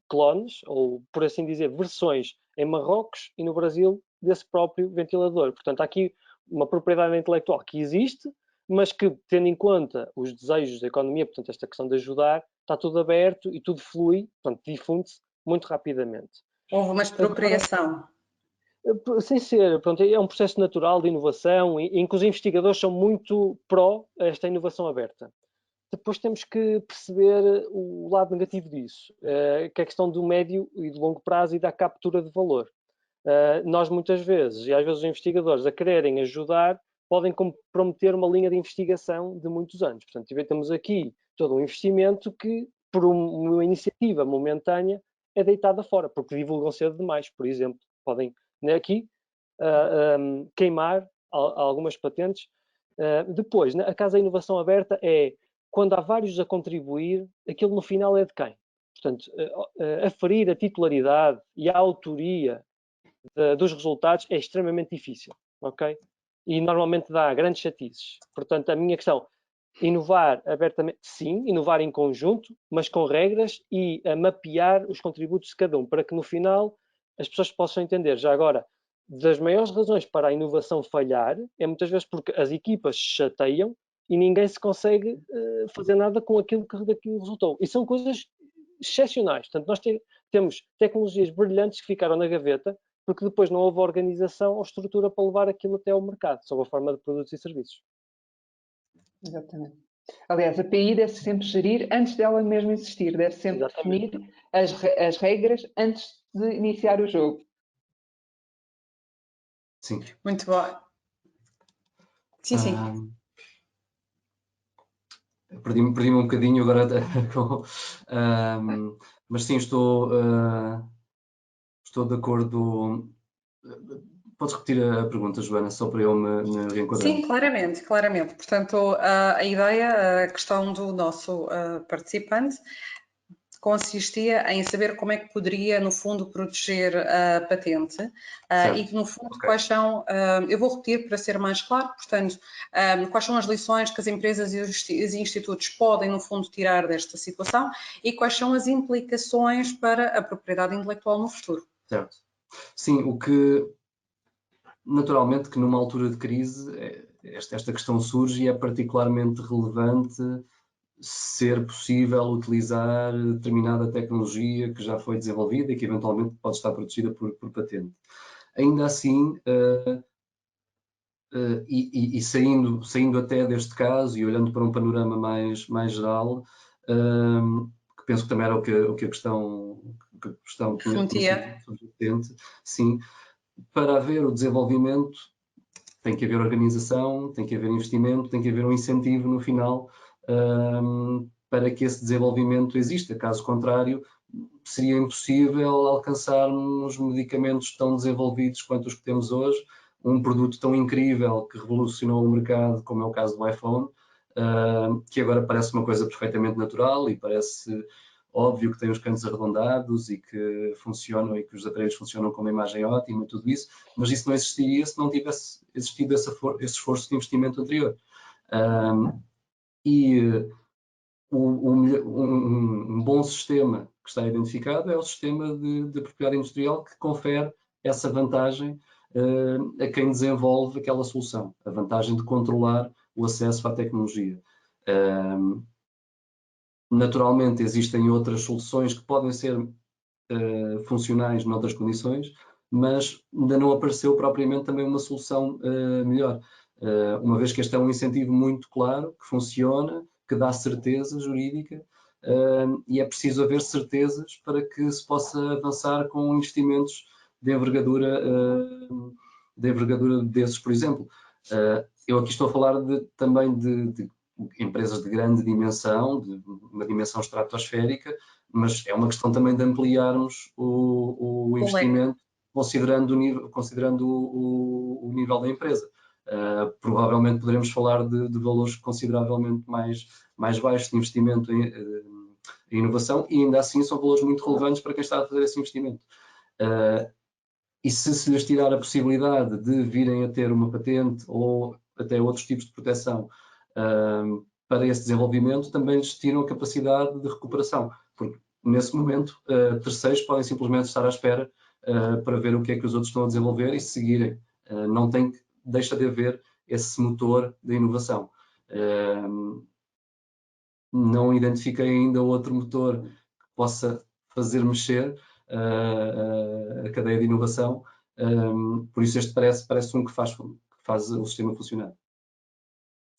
clones, ou por assim dizer, versões em Marrocos e no Brasil desse próprio ventilador. Portanto, há aqui uma propriedade intelectual que existe, mas que, tendo em conta os desejos da economia, portanto, esta questão de ajudar, está tudo aberto e tudo flui, portanto, difunde-se muito rapidamente. Houve uma expropriação. Sem ser, pronto, é um processo natural de inovação em que os investigadores são muito pró esta inovação aberta. Depois temos que perceber o lado negativo disso, que é a questão do médio e do longo prazo e da captura de valor. Nós muitas vezes, e às vezes os investigadores a quererem ajudar, podem comprometer uma linha de investigação de muitos anos. Portanto, temos aqui todo um investimento que, por uma iniciativa momentânea, é deitada fora, porque divulgam cedo demais. Por exemplo, podem aqui queimar algumas patentes. Depois, a Casa da Inovação Aberta é quando há vários a contribuir, aquilo no final é de quem? Portanto, aferir a titularidade e a autoria dos resultados é extremamente difícil, ok? E normalmente dá grandes chatices. Portanto, a minha questão, inovar abertamente, sim, inovar em conjunto, mas com regras e a mapear os contributos de cada um, para que no final as pessoas possam entender. Já agora, das maiores razões para a inovação falhar é muitas vezes porque as equipas se chateiam e ninguém se consegue fazer nada com aquilo que daquilo resultou. E são coisas excepcionais. Portanto, nós temos tecnologias brilhantes que ficaram na gaveta porque depois não houve organização ou estrutura para levar aquilo até ao mercado, sob a forma de produtos e serviços. Exatamente. Aliás, a PI deve sempre gerir antes dela mesmo existir, deve sempre definir as regras antes de iniciar o jogo. Sim. Muito bom. Sim. Perdi-me um bocadinho agora, mas sim, estou de acordo. Podes repetir a pergunta, Joana, só para eu me reenquadrar? Sim, claramente. Portanto, a ideia, a questão do nosso participante consistia em saber como é que poderia, no fundo, proteger a patente e que, no fundo, quais são, eu vou repetir para ser mais claro, portanto, quais são as lições que as empresas e os institutos podem, no fundo, tirar desta situação e quais são as implicações para a propriedade intelectual no futuro. Certo. Sim, o que, naturalmente, que numa altura de crise, esta questão surge e é particularmente relevante ser possível utilizar determinada tecnologia que já foi desenvolvida e que eventualmente pode estar protegida por patente. Ainda assim, saindo até deste caso e olhando para um panorama mais geral, que penso que também era o que a questão Remetia. Sim, para haver o desenvolvimento tem que haver organização, tem que haver investimento, tem que haver um incentivo no final para que esse desenvolvimento exista. Caso contrário, seria impossível alcançarmos medicamentos tão desenvolvidos quanto os que temos hoje, um produto tão incrível que revolucionou o mercado, como é o caso do iPhone, que agora parece uma coisa perfeitamente natural e parece óbvio que tem os cantos arredondados e que funcionam e que os aparelhos funcionam com uma imagem ótima e tudo isso, mas isso não existiria se não tivesse existido esse esforço de investimento anterior. Um bom sistema que está identificado é o sistema de propriedade industrial que confere essa vantagem a quem desenvolve aquela solução, a vantagem de controlar o acesso à tecnologia. Naturalmente, existem outras soluções que podem ser funcionais noutras condições, mas ainda não apareceu propriamente também uma solução melhor, uma vez que este é um incentivo muito claro, que funciona, que dá certeza jurídica, e é preciso haver certezas para que se possa avançar com investimentos de envergadura desses, por exemplo. Eu aqui estou a falar também de empresas de grande dimensão, de uma dimensão estratosférica, mas é uma questão também de ampliarmos o investimento, considerando o nível da empresa. Provavelmente poderemos falar de valores consideravelmente mais baixos de investimento em inovação, e ainda assim são valores muito relevantes para quem está a fazer esse investimento. E se lhes tirar a possibilidade de virem a ter uma patente ou até outros tipos de proteção para esse desenvolvimento, também lhes tiram a capacidade de recuperação, porque nesse momento terceiros podem simplesmente estar à espera para ver o que é que os outros estão a desenvolver e seguirem. Deixa de haver esse motor de inovação. Não identifiquei ainda outro motor que possa fazer mexer a cadeia de inovação, por isso este parece um que faz o sistema funcionar.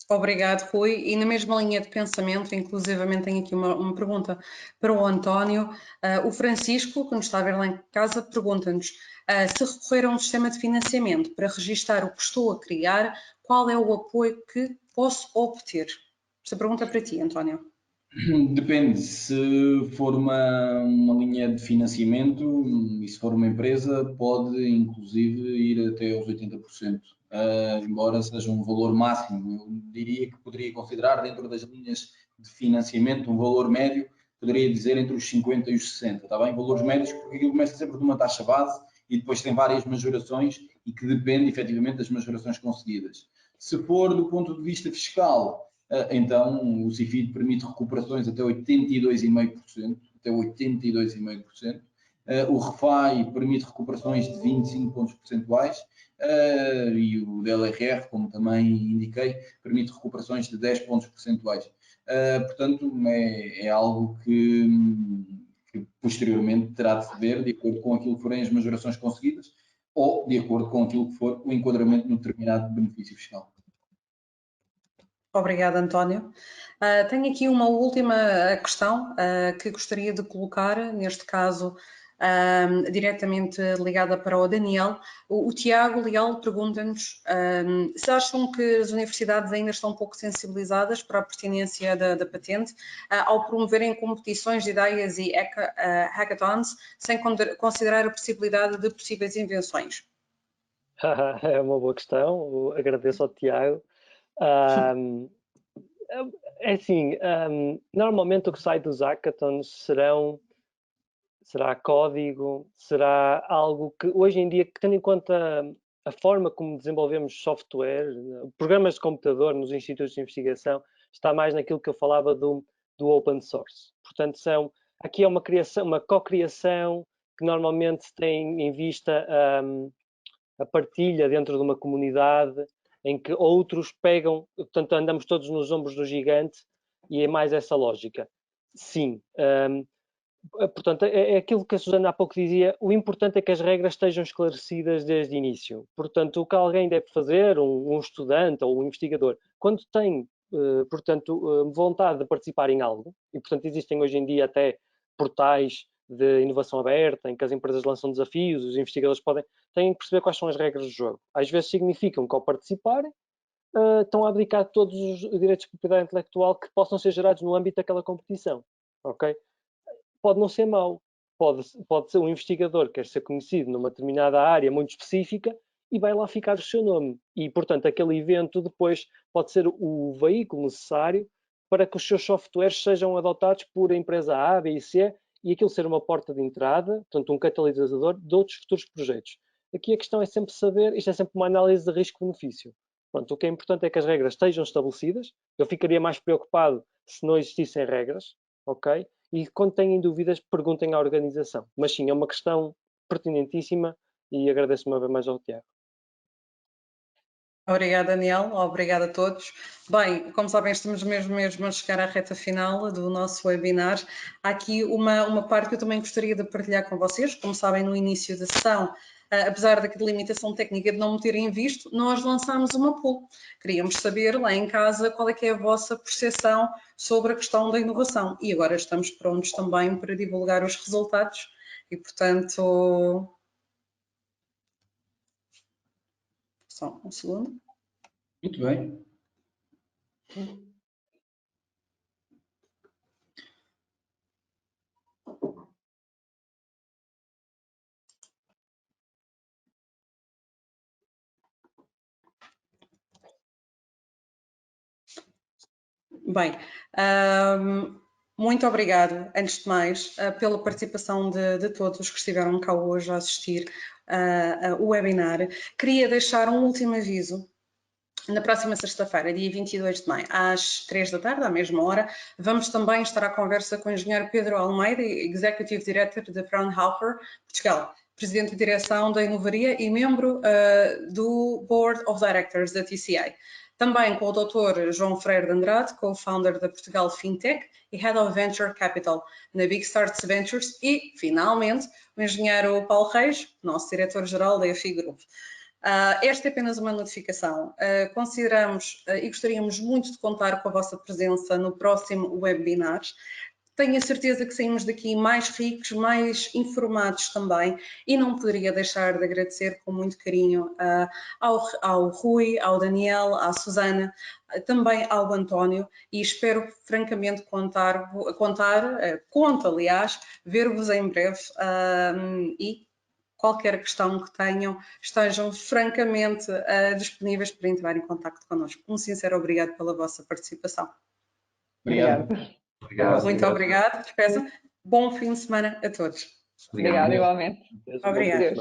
Obrigado, Rui. E na mesma linha de pensamento, inclusivamente tenho aqui uma pergunta para o António. O Francisco, que nos está a ver lá em casa, pergunta-nos se recorrer a um sistema de financiamento para registar o que estou a criar, qual é o apoio que posso obter? Esta pergunta é para ti, António. Depende, se for uma linha de financiamento e se for uma empresa, pode inclusive ir até aos 80%, embora seja um valor máximo. Eu diria que poderia considerar dentro das linhas de financiamento um valor médio, poderia dizer entre os 50 e os 60, está bem? Valores médios, porque aquilo começa sempre de uma taxa base e depois tem várias majorações e que depende efetivamente das majorações conseguidas. Se for do ponto de vista fiscal, então o CIFID permite recuperações até 82,5%, até 82,5%. O REFAI permite recuperações de 25 pontos percentuais e o DLRR, como também indiquei, permite recuperações de 10 pontos percentuais. Portanto, é algo que posteriormente terá de se ver de acordo com aquilo que forem as majorações conseguidas ou de acordo com aquilo que for o enquadramento no determinado benefício fiscal. Obrigada, António. Tenho aqui uma última questão que gostaria de colocar, neste caso diretamente ligada para o Daniel. O Tiago Leal pergunta-nos se acham que as universidades ainda estão um pouco sensibilizadas para a pertinência da patente ao promoverem competições de ideias e hackathons sem considerar a possibilidade de possíveis invenções. É uma boa questão, agradeço ao Tiago. É assim, normalmente o que sai dos hackathons será código, será algo que hoje em dia, tendo em conta a forma como desenvolvemos software, programas de computador nos institutos de investigação, está mais naquilo que eu falava do open source. Portanto, aqui é uma criação, uma co-criação que normalmente tem em vista a partilha dentro de uma comunidade em que outros pegam, portanto andamos todos nos ombros do gigante e é mais essa lógica. Sim, portanto é aquilo que a Susana há pouco dizia, o importante é que as regras estejam esclarecidas desde o início. Portanto, o que alguém deve fazer, um estudante ou um investigador, quando tem, portanto, vontade de participar em algo, e portanto existem hoje em dia até portais de inovação aberta, em que as empresas lançam desafios, os investigadores têm que perceber quais são as regras do jogo. Às vezes significam que ao participarem, estão a abdicar de todos os direitos de propriedade intelectual que possam ser gerados no âmbito daquela competição. Ok? Pode não ser mau. Pode ser um investigador que quer ser conhecido numa determinada área muito específica e vai lá ficar o seu nome. E, portanto, aquele evento depois pode ser o veículo necessário para que os seus softwares sejam adotados por a empresa A, B e C e aquilo ser uma porta de entrada, portanto, um catalisador de outros futuros projetos. Aqui a questão é sempre saber, isto é sempre uma análise de risco-benefício. Pronto, o que é importante é que as regras estejam estabelecidas. Eu ficaria mais preocupado se não existissem regras, ok? E quando têm dúvidas, perguntem à organização. Mas sim, é uma questão pertinentíssima e agradeço uma vez mais ao Tiago. Obrigada, Daniel. Obrigada a todos. Bem, como sabem, estamos mesmo a chegar à reta final do nosso webinar. Há aqui uma parte que eu também gostaria de partilhar com vocês. Como sabem, no início da sessão, apesar da limitação técnica de não me terem visto, nós lançámos uma poll. Queríamos saber lá em casa qual é que é a vossa percepção sobre a questão da inovação. E agora estamos prontos também para divulgar os resultados. E, portanto... Só um segundo. Muito bem. Bem, muito obrigada, antes de mais, pela participação de todos que estiveram cá hoje a assistir ao webinar. Queria deixar um último aviso. Na próxima sexta-feira, dia 22 de maio, às 3 da tarde, à mesma hora, vamos também estar à conversa com o engenheiro Pedro Almeida, Executive Director da Fraunhofer, Portugal, Presidente de Direção da Inovaria e membro do Board of Directors da TCI. Também com o Dr. João Freire de Andrade, co-founder da Portugal Fintech e Head of Venture Capital na Big Starts Ventures e, finalmente, o engenheiro Paulo Reis, nosso diretor-geral da EFI Group. Esta é apenas uma notificação. Consideramos e gostaríamos muito de contar com a vossa presença no próximo webinar. Tenho a certeza que saímos daqui mais ricos, mais informados também, e não poderia deixar de agradecer com muito carinho ao Rui, ao Daniel, à Susana, também ao António, e espero francamente conto, aliás, ver-vos em breve e qualquer questão que tenham, estejam francamente disponíveis para entrar em contato connosco. Um sincero obrigado pela vossa participação. Obrigado. Muito obrigado. Bom fim de semana a todos. Obrigada, igualmente. Obrigada.